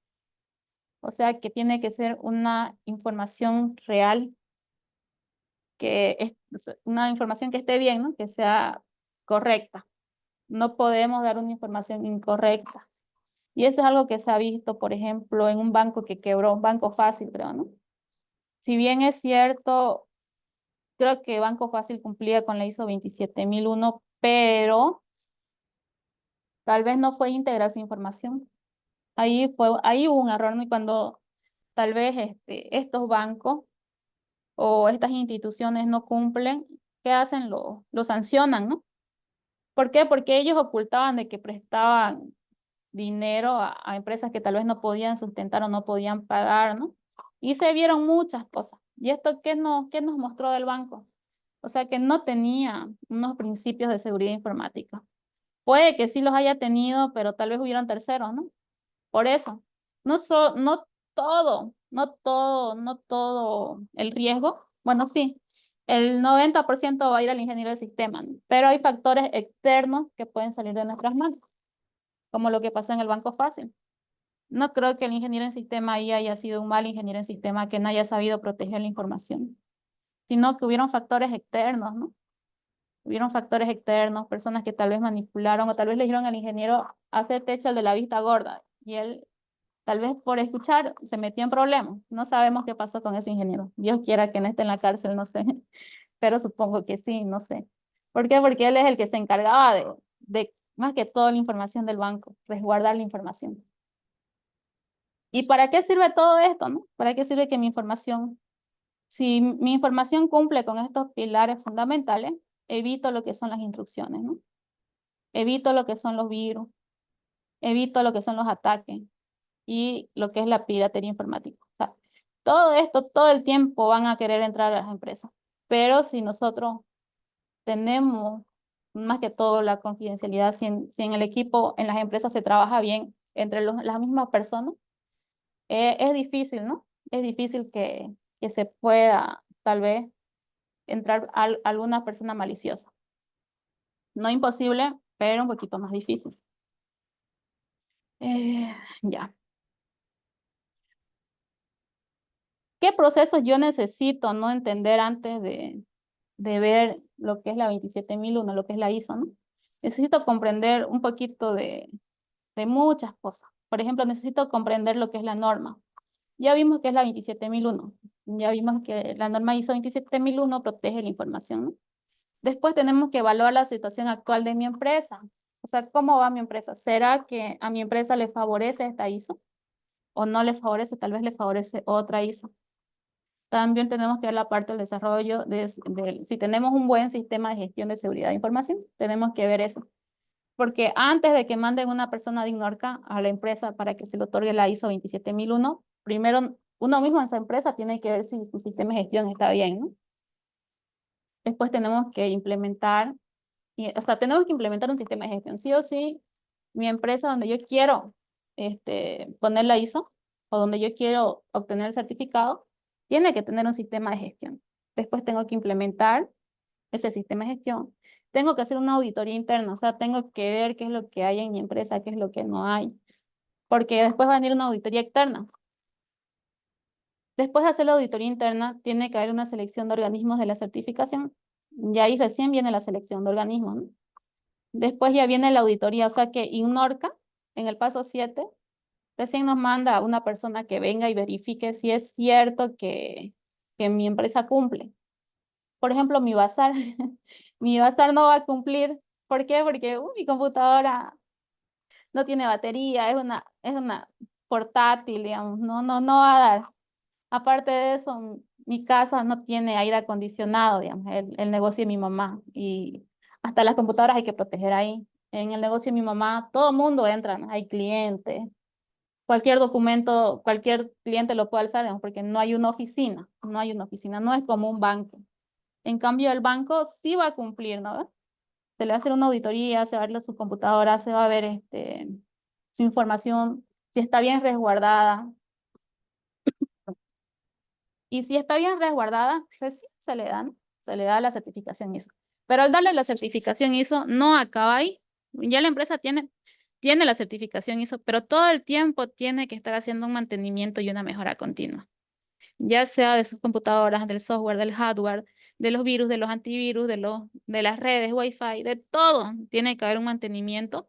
O sea, que tiene que ser una información real, una información que esté bien, ¿no? Que sea correcta. No podemos dar una información incorrecta. Y eso es algo que se ha visto, por ejemplo, en un banco que quebró, un Banco Fácil, creo, ¿no? Si bien es cierto, creo que Banco Fácil cumplía con la ISO 27001, pero tal vez no fue íntegra su información. Ahí hubo un error, ¿no? Y cuando tal vez estos bancos o estas instituciones no cumplen, ¿qué hacen? Lo sancionan, ¿no? ¿Por qué? Porque ellos ocultaban de que prestaban dinero a empresas que tal vez no podían sustentar o no podían pagar, ¿no? Y se vieron muchas cosas. ¿Y esto qué nos mostró del banco? O sea, que no tenía unos principios de seguridad informática. Puede que sí los haya tenido, pero tal vez hubieran terceros, ¿no? Por eso, no todo el riesgo, bueno, sí, el 90% va a ir al ingeniero del sistema, ¿no? Pero hay factores externos que pueden salir de nuestras manos, como lo que pasó en el Banco Fácil. No creo que el ingeniero en sistema ahí haya sido un mal ingeniero en sistema que no haya sabido proteger la información, sino que hubieron factores externos, ¿no? Hubieron factores externos, personas que tal vez manipularon o tal vez le dijeron al ingeniero, hace techo el de la vista gorda, y él tal vez por escuchar se metió en problemas. No sabemos qué pasó con ese ingeniero. Dios quiera que no esté en la cárcel, no sé. Pero supongo que sí, no sé. ¿Por qué? Porque él es el que se encargaba de más que todo la información del banco, resguardar la información. ¿Y para qué sirve todo esto, no? ¿Para qué sirve que mi información, si mi información cumple con estos pilares fundamentales, evito lo que son las instrucciones, ¿no? Evito lo que son los virus, evito lo que son los ataques y lo que es la piratería informática. O sea, todo esto, todo el tiempo van a querer entrar a las empresas. Pero si nosotros tenemos, más que todo, la confidencialidad, si en el equipo, en las empresas se trabaja bien entre las mismas personas, es difícil, ¿no? Es difícil que se pueda, tal vez, entrar alguna persona maliciosa. No imposible, pero un poquito más difícil. Ya. ¿Qué procesos yo necesito no entender antes de ver lo que es la 27001, lo que es la ISO, ¿no? Necesito comprender un poquito de muchas cosas. Por ejemplo, necesito comprender lo que es la norma. Ya vimos que es la 27001. Ya vimos que la norma ISO 27001 protege la información, ¿no? Después tenemos que evaluar la situación actual de mi empresa. O sea, ¿cómo va mi empresa? ¿Será que a mi empresa le favorece esta ISO? ¿O no le favorece? Tal vez le favorece otra ISO. También tenemos que ver la parte del desarrollo si tenemos un buen sistema de gestión de seguridad de información, tenemos que ver eso. Porque antes de que manden una persona de INORCA a la empresa para que se le otorgue la ISO 27001, primero uno mismo en esa empresa tiene que ver si su sistema de gestión está bien, ¿no? Después tenemos que implementar, o sea, tenemos que implementar un sistema de gestión. Sí o sí, mi empresa donde yo quiero poner la ISO o donde yo quiero obtener el certificado, tiene que tener un sistema de gestión. Después tengo que implementar ese sistema de gestión. Tengo que hacer una auditoría interna, o sea, tengo que ver qué es lo que hay en mi empresa, qué es lo que no hay. Porque después va a venir una auditoría externa. Después de hacer la auditoría interna, tiene que haber una selección de organismos de la certificación. Y ahí recién viene la selección de organismos, ¿no? Después ya viene la auditoría, o sea que INORCA, en el paso 7, recién nos manda a una persona que venga y verifique si es cierto que mi empresa cumple. Por ejemplo, mi bazar, mi bazar no va a cumplir. ¿Por qué? Porque mi computadora no tiene batería, es una portátil, digamos, no va a dar. Aparte de eso, mi casa no tiene aire acondicionado, digamos, el negocio de mi mamá. Y hasta las computadoras hay que proteger ahí. En el negocio de mi mamá, todo el mundo entra, ¿no? Hay clientes. Cualquier documento, cualquier cliente lo puede alzar, digamos, porque no hay una oficina, no es como un banco. En cambio, el banco sí va a cumplir, ¿no? Se le va a hacer una auditoría, se va a ver su computadora, se va a ver su información, si está bien resguardada. Y si está bien resguardada, pues sí, se le da, ¿no? Se le da la certificación ISO. Pero al darle la certificación ISO, no acaba ahí. Ya la empresa tiene la certificación ISO, pero todo el tiempo tiene que estar haciendo un mantenimiento y una mejora continua. Ya sea de sus computadoras, del software, del hardware, de los virus, de los antivirus, de las redes, Wi-Fi, de todo. Tiene que haber un mantenimiento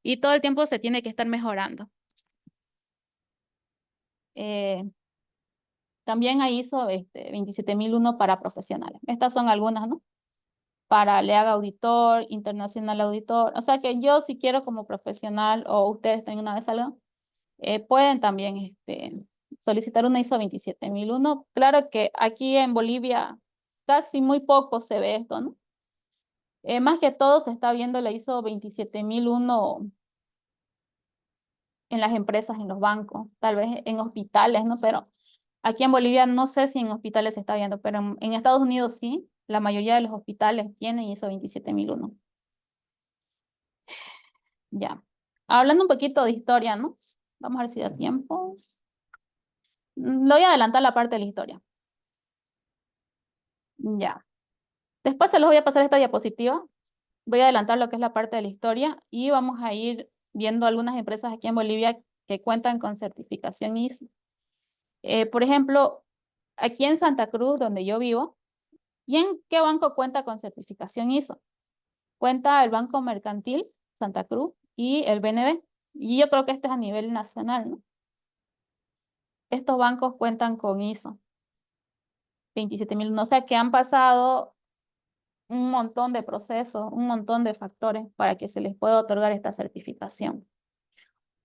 y todo el tiempo se tiene que estar mejorando. También hay ISO 27001 para profesionales. Estas son algunas, ¿no? Para LEAG Auditor, Internacional Auditor. O sea que yo si quiero como profesional o ustedes también una vez salgan, pueden también solicitar una ISO 27001. Claro que aquí en Bolivia casi muy poco se ve esto, ¿no? Más que todo se está viendo la ISO 27001 en las empresas, en los bancos, tal vez en hospitales, ¿no? Pero aquí en Bolivia no sé si en hospitales se está viendo, pero en Estados Unidos sí, la mayoría de los hospitales tienen ISO 27001. Ya. Hablando un poquito de historia, ¿no? Vamos a ver si da tiempo. Lo voy a adelantar la parte de la historia. Ya. Después se los voy a pasar esta diapositiva. Voy a adelantar lo que es la parte de la historia y vamos a ir viendo algunas empresas aquí en Bolivia que cuentan con certificación ISO. Por ejemplo, aquí en Santa Cruz, donde yo vivo, ¿qué banco cuenta con certificación ISO? Cuenta el Banco Mercantil Santa Cruz y el BNB. Y yo creo que este es a nivel nacional, ¿no? Estos bancos cuentan con ISO 27001, o sea que han pasado un montón de procesos, un montón de factores para que se les pueda otorgar esta certificación.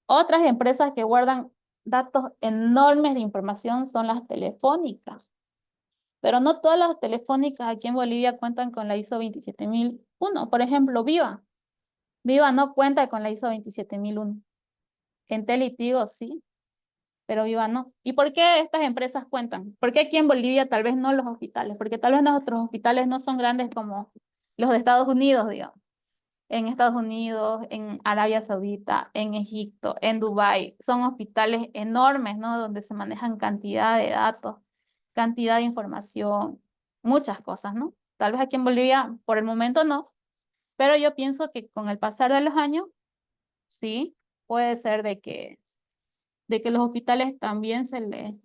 Otras empresas que guardan datos enormes de información son las telefónicas. Pero no todas las telefónicas aquí en Bolivia cuentan con la ISO 27001. Por ejemplo, Viva. Viva no cuenta con la ISO 27001. Entel y Tigo sí, pero Viva no. ¿Y por qué estas empresas cuentan? ¿Por qué aquí en Bolivia tal vez no los hospitales? Porque tal vez nuestros hospitales no son grandes como los de Estados Unidos, digamos. En Estados Unidos, en Arabia Saudita, en Egipto, en Dubái. Son hospitales enormes, ¿no? Donde se manejan cantidad de datos, cantidad de información, muchas cosas, ¿no? Tal vez aquí en Bolivia, por el momento no, pero yo pienso que con el pasar de los años, sí, puede ser de que los hospitales también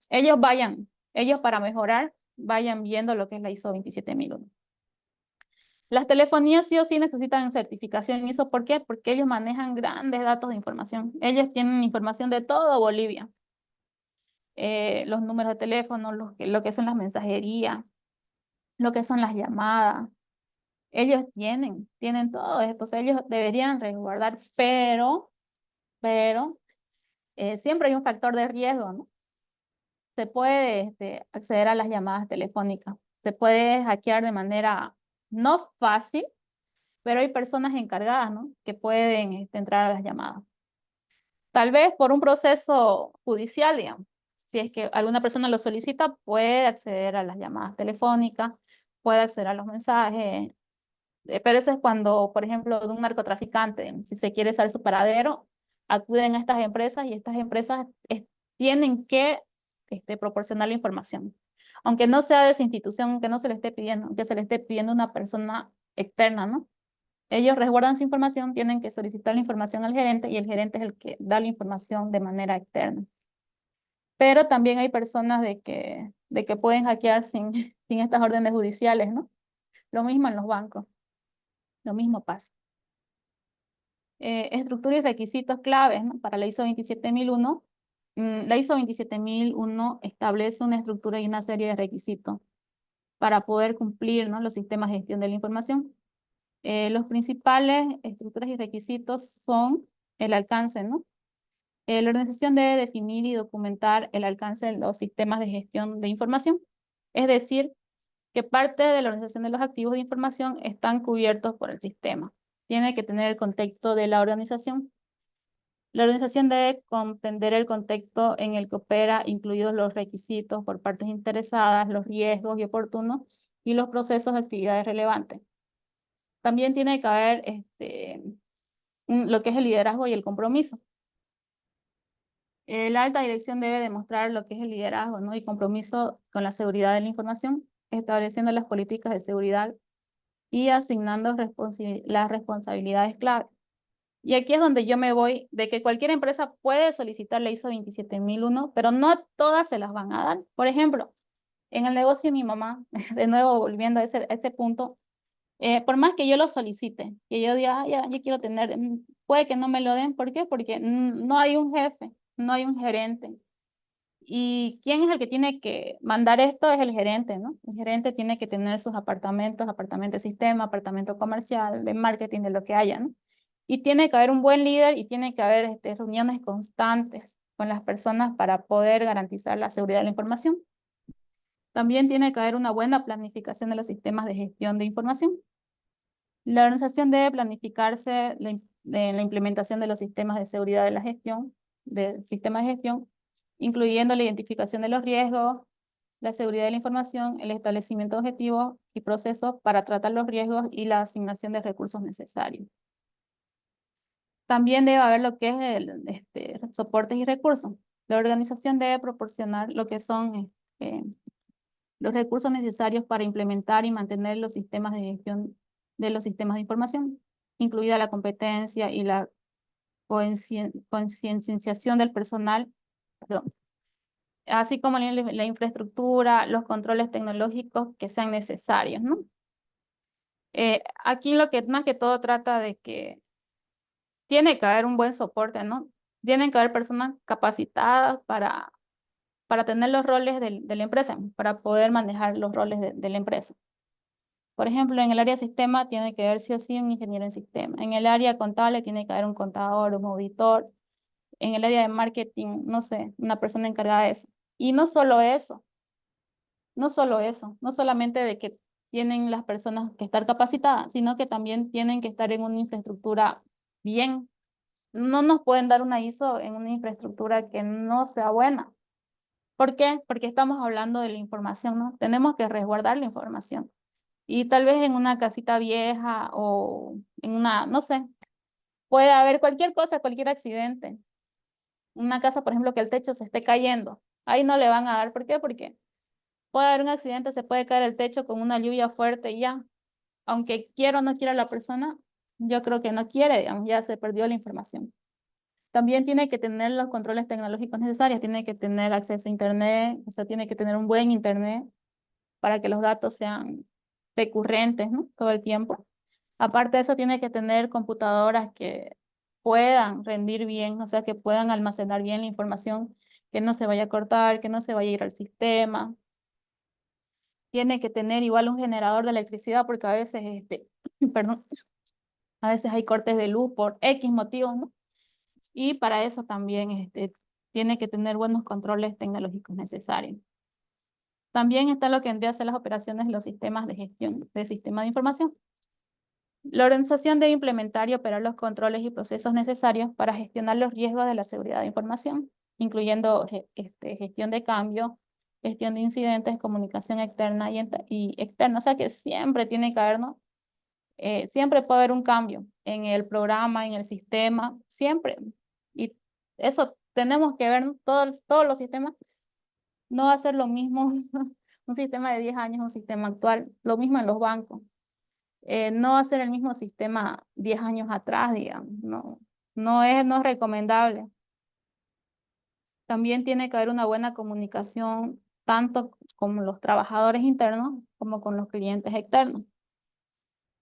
ellos para mejorar, vayan viendo lo que es la ISO 27001. Las telefonías sí o sí necesitan certificación ISO. ¿Por qué? Porque ellos manejan grandes datos de información. Ellos tienen información de todo Bolivia. Los números de teléfono, lo que son las mensajerías, lo que son las llamadas. Ellos tienen todo esto. O sea, ellos deberían resguardar, pero siempre hay un factor de riesgo, ¿no? Se puede acceder a las llamadas telefónicas. Se puede hackear de manera no fácil, pero hay personas encargadas, ¿no? Que pueden entrar a las llamadas. Tal vez por un proceso judicial, digamos. Si es que alguna persona lo solicita, puede acceder a las llamadas telefónicas, puede acceder a los mensajes. Pero eso es cuando, por ejemplo, de un narcotraficante, si se quiere saber su paradero, acuden a estas empresas y estas empresas tienen que proporcionar la información. Aunque no sea de esa institución, aunque no se le esté pidiendo, aunque se le esté pidiendo a una persona externa, ¿no? Ellos resguardan su información, tienen que solicitar la información al gerente y el gerente es el que da la información de manera externa. Pero también hay personas de que pueden hackear sin estas órdenes judiciales, ¿no? Lo mismo en los bancos. Lo mismo pasa. Estructura y requisitos claves, ¿no? Para la ISO 27001. La ISO 27001 establece una estructura y una serie de requisitos para poder cumplir, ¿no? Los sistemas de gestión de la información. Los principales estructuras y requisitos son el alcance, ¿no? La organización debe definir y documentar el alcance de los sistemas de gestión de información. Es decir, que parte de la organización de los activos de información están cubiertos por el sistema. Tiene que tener el contexto de la organización. La organización debe comprender el contexto en el que opera, incluidos los requisitos por partes interesadas, los riesgos y oportunos, y los procesos de actividades relevantes. También tiene que haber lo que es el liderazgo y el compromiso. La alta dirección debe demostrar lo que es el liderazgo, ¿no? Y compromiso con la seguridad de la información, estableciendo las políticas de seguridad y asignando las responsabilidades clave. Y aquí es donde yo me voy, de que cualquier empresa puede solicitar la ISO 27001, pero no todas se las van a dar. Por ejemplo, en el negocio de mi mamá, de nuevo volviendo a ese punto, por más que yo lo solicite, que yo diga, ya, yo quiero tener, puede que no me lo den. ¿Por qué? Porque no hay un jefe, no hay un gerente. ¿Y quién es el que tiene que mandar esto? Es el gerente, ¿no? El gerente tiene que tener sus apartamento de sistema, apartamento comercial, de marketing, de lo que haya, ¿no? Y tiene que haber un buen líder y tiene que haber reuniones constantes con las personas para poder garantizar la seguridad de la información. También tiene que haber una buena planificación de los sistemas de gestión de información. La organización debe planificarse en la implementación de los sistemas de seguridad de la gestión, del sistema de gestión, incluyendo la identificación de los riesgos, la seguridad de la información, el establecimiento de objetivos y procesos para tratar los riesgos y la asignación de recursos necesarios. También debe haber lo que es soportes y recursos. La organización debe proporcionar lo que son los recursos necesarios para implementar y mantener los sistemas de gestión de los sistemas de información, incluida la competencia y la concienciación del personal, perdón, así como la infraestructura, los controles tecnológicos que sean necesarios, ¿no? Aquí lo que más que todo trata de que tiene que haber un buen soporte, ¿no? Tienen que haber personas capacitadas para tener los roles de la empresa, para poder manejar los roles de la empresa. Por ejemplo, en el área de sistema tiene que haber sí o sí un ingeniero en sistema. En el área contable tiene que haber un contador, un auditor. En el área de marketing, no sé, una persona encargada de eso. Y no solo eso, no solamente de que tienen las personas que estar capacitadas, sino que también tienen que estar en una infraestructura bien. No nos pueden dar una ISO en una infraestructura que no sea buena. ¿Por qué? Porque estamos hablando de la información, ¿no? Tenemos que resguardar la información. Y tal vez en una casita vieja o en una, no sé, puede haber cualquier cosa, cualquier accidente. Una casa, por ejemplo, que el techo se esté cayendo. Ahí no le van a dar. ¿Por qué? Porque puede haber un accidente, se puede caer el techo con una lluvia fuerte y ya. Aunque quiera o no quiera la persona, yo creo que no quiere, digamos, ya se perdió la información. También tiene que tener los controles tecnológicos necesarios, tiene que tener acceso a internet, o sea, tiene que tener un buen internet para que los datos sean recurrentes, ¿no? Todo el tiempo. Aparte de eso, tiene que tener computadoras que puedan rendir bien, o sea, que puedan almacenar bien la información, que no se vaya a cortar, que no se vaya a ir al sistema. Tiene que tener igual un generador de electricidad porque a veces, perdón, a veces hay cortes de luz por X motivos, ¿no? Y para eso también tiene que tener buenos controles tecnológicos necesarios. También está lo que vendría a ser las operaciones de los sistemas de gestión de sistemas de información. La organización debe implementar y operar los controles y procesos necesarios para gestionar los riesgos de la seguridad de información, incluyendo gestión de cambio, gestión de incidentes, comunicación externa y externa. O sea que siempre tiene que haber, ¿no? Siempre puede haber un cambio en el programa, en el sistema, siempre. Y eso tenemos que ver, ¿no? Todos los sistemas. No va a ser lo mismo un sistema de 10 años, un sistema actual. Lo mismo en los bancos. No va a ser el mismo sistema 10 años atrás, digamos. No es recomendable. También tiene que haber una buena comunicación, tanto con los trabajadores internos como con los clientes externos.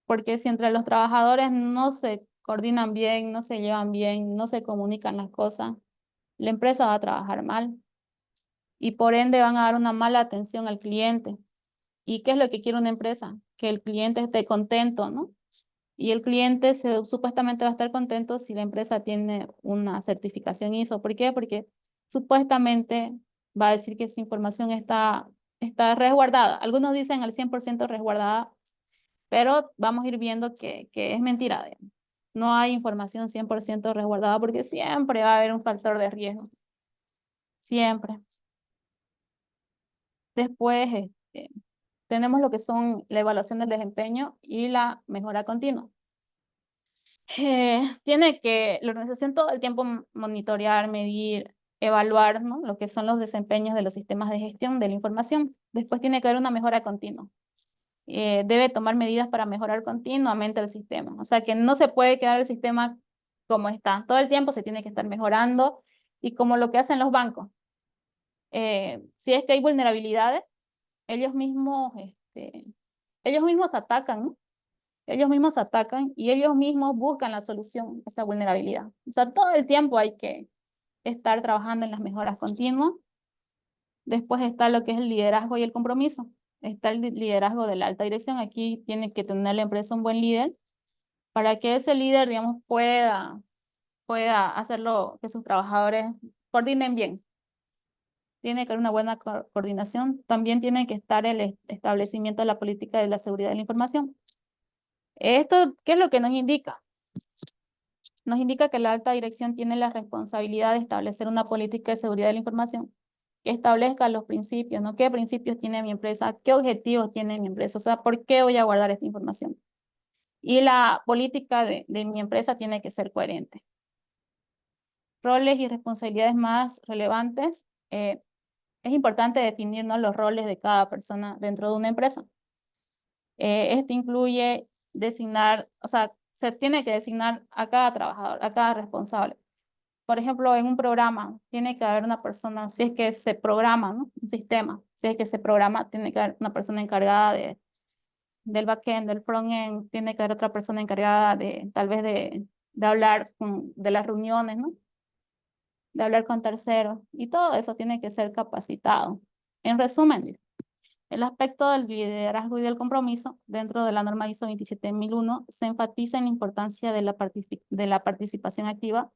Porque si entre los trabajadores no se coordinan bien, no se llevan bien, no se comunican las cosas, la empresa va a trabajar mal. Y por ende van a dar una mala atención al cliente. ¿Y qué es lo que quiere una empresa? Que el cliente esté contento, ¿no? Y el cliente supuestamente va a estar contento si la empresa tiene una certificación ISO. ¿Por qué? Porque supuestamente va a decir que esa información está resguardada. Algunos dicen al 100% resguardada, pero vamos a ir viendo que es mentira. Digamos. No hay información 100% resguardada porque siempre va a haber un factor de riesgo. Siempre. Después tenemos lo que son la evaluación del desempeño y la mejora continua. Tiene que la organización todo el tiempo monitorear, medir, evaluar, ¿no? Lo que son los desempeños de los sistemas de gestión de la información. Después tiene que haber una mejora continua. Debe tomar medidas para mejorar continuamente el sistema. O sea que no se puede quedar el sistema como está. Todo el tiempo se tiene que estar mejorando y como lo que hacen los bancos. Si es que hay vulnerabilidades, ellos mismos atacan, ¿no? Ellos mismos atacan y ellos mismos buscan la solución a esa vulnerabilidad. O sea, todo el tiempo hay que estar trabajando en las mejoras continuas. Después está lo que es el liderazgo y el compromiso. Está el liderazgo de la alta dirección. Aquí tiene que tener la empresa un buen líder para que ese líder, digamos, pueda hacerlo que sus trabajadores coordinen bien. Tiene que haber una buena coordinación. También tiene que estar el establecimiento de la política de la seguridad de la información. Esto, ¿qué es lo que nos indica? Nos indica que la alta dirección tiene la responsabilidad de establecer una política de seguridad de la información que establezca los principios, ¿no? ¿Qué principios tiene mi empresa? ¿Qué objetivos tiene mi empresa? O sea, ¿por qué voy a guardar esta información? Y la política de mi empresa tiene que ser coherente. Roles y responsabilidades más relevantes. Es importante definir, ¿no?, los roles de cada persona dentro de una empresa. Esto incluye designar, o sea, se tiene que designar a cada trabajador, a cada responsable. Por ejemplo, en un programa tiene que haber una persona, si es que se programa, ¿no?, un sistema, si es que se programa, tiene que haber una persona encargada del backend, del frontend, tiene que haber otra persona encargada de, tal vez de hablar de las reuniones, ¿no?, de hablar con terceros, y todo eso tiene que ser capacitado. En resumen, el aspecto del liderazgo y del compromiso dentro de la norma ISO 27001 se enfatiza en la importancia de la participación activa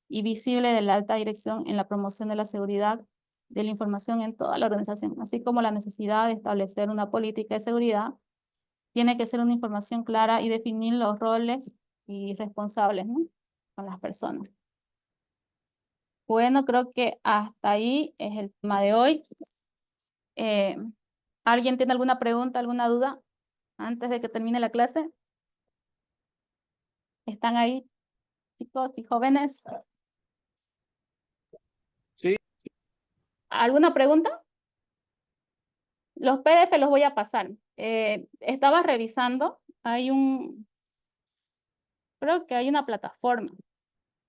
y visible de la alta dirección en la promoción de la seguridad de la información en toda la organización, así como la necesidad de establecer una política de seguridad. Tiene que ser una información clara y definir los roles y responsables, ¿no?, con las personas. Bueno, creo que hasta ahí es el tema de hoy. ¿Alguien tiene alguna pregunta, alguna duda antes de que termine la clase? ¿Están ahí, chicos y jóvenes? Sí. ¿Alguna pregunta? Los PDF los voy a pasar. Estaba revisando, creo que hay una plataforma.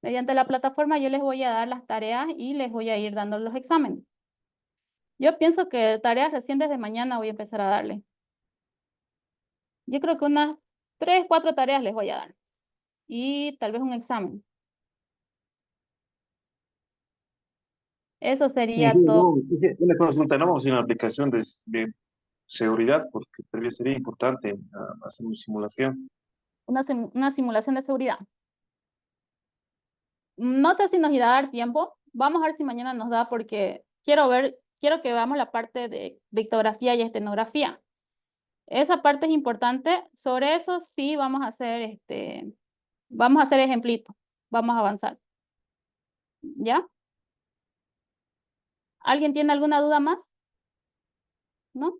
Mediante la plataforma yo les voy a dar las tareas y les voy a ir dando los exámenes. Yo pienso que tareas recién desde mañana voy a empezar a darle. Yo creo que unas 3, 4 tareas les voy a dar. Y tal vez un examen. Eso sería todo. Una consulta, no vamos a ir a una aplicación de seguridad porque tal vez sería importante hacer una simulación. Una simulación de seguridad. No sé si nos irá a dar tiempo. Vamos a ver si mañana nos da porque quiero que veamos la parte de dictografía y estenografía. Esa parte es importante. Sobre eso sí vamos a hacer ejemplitos. Vamos a avanzar. ¿Ya? ¿Alguien tiene alguna duda más? ¿No?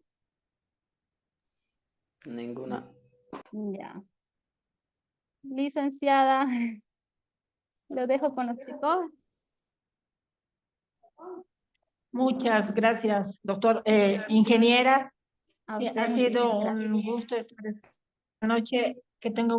Ninguna. Ya. Licenciada, lo dejo con los chicos. Muchas gracias, doctor. Ingeniera, A sí, usted, ha muchas sido gracias. un gusto estar esta noche. Que tenga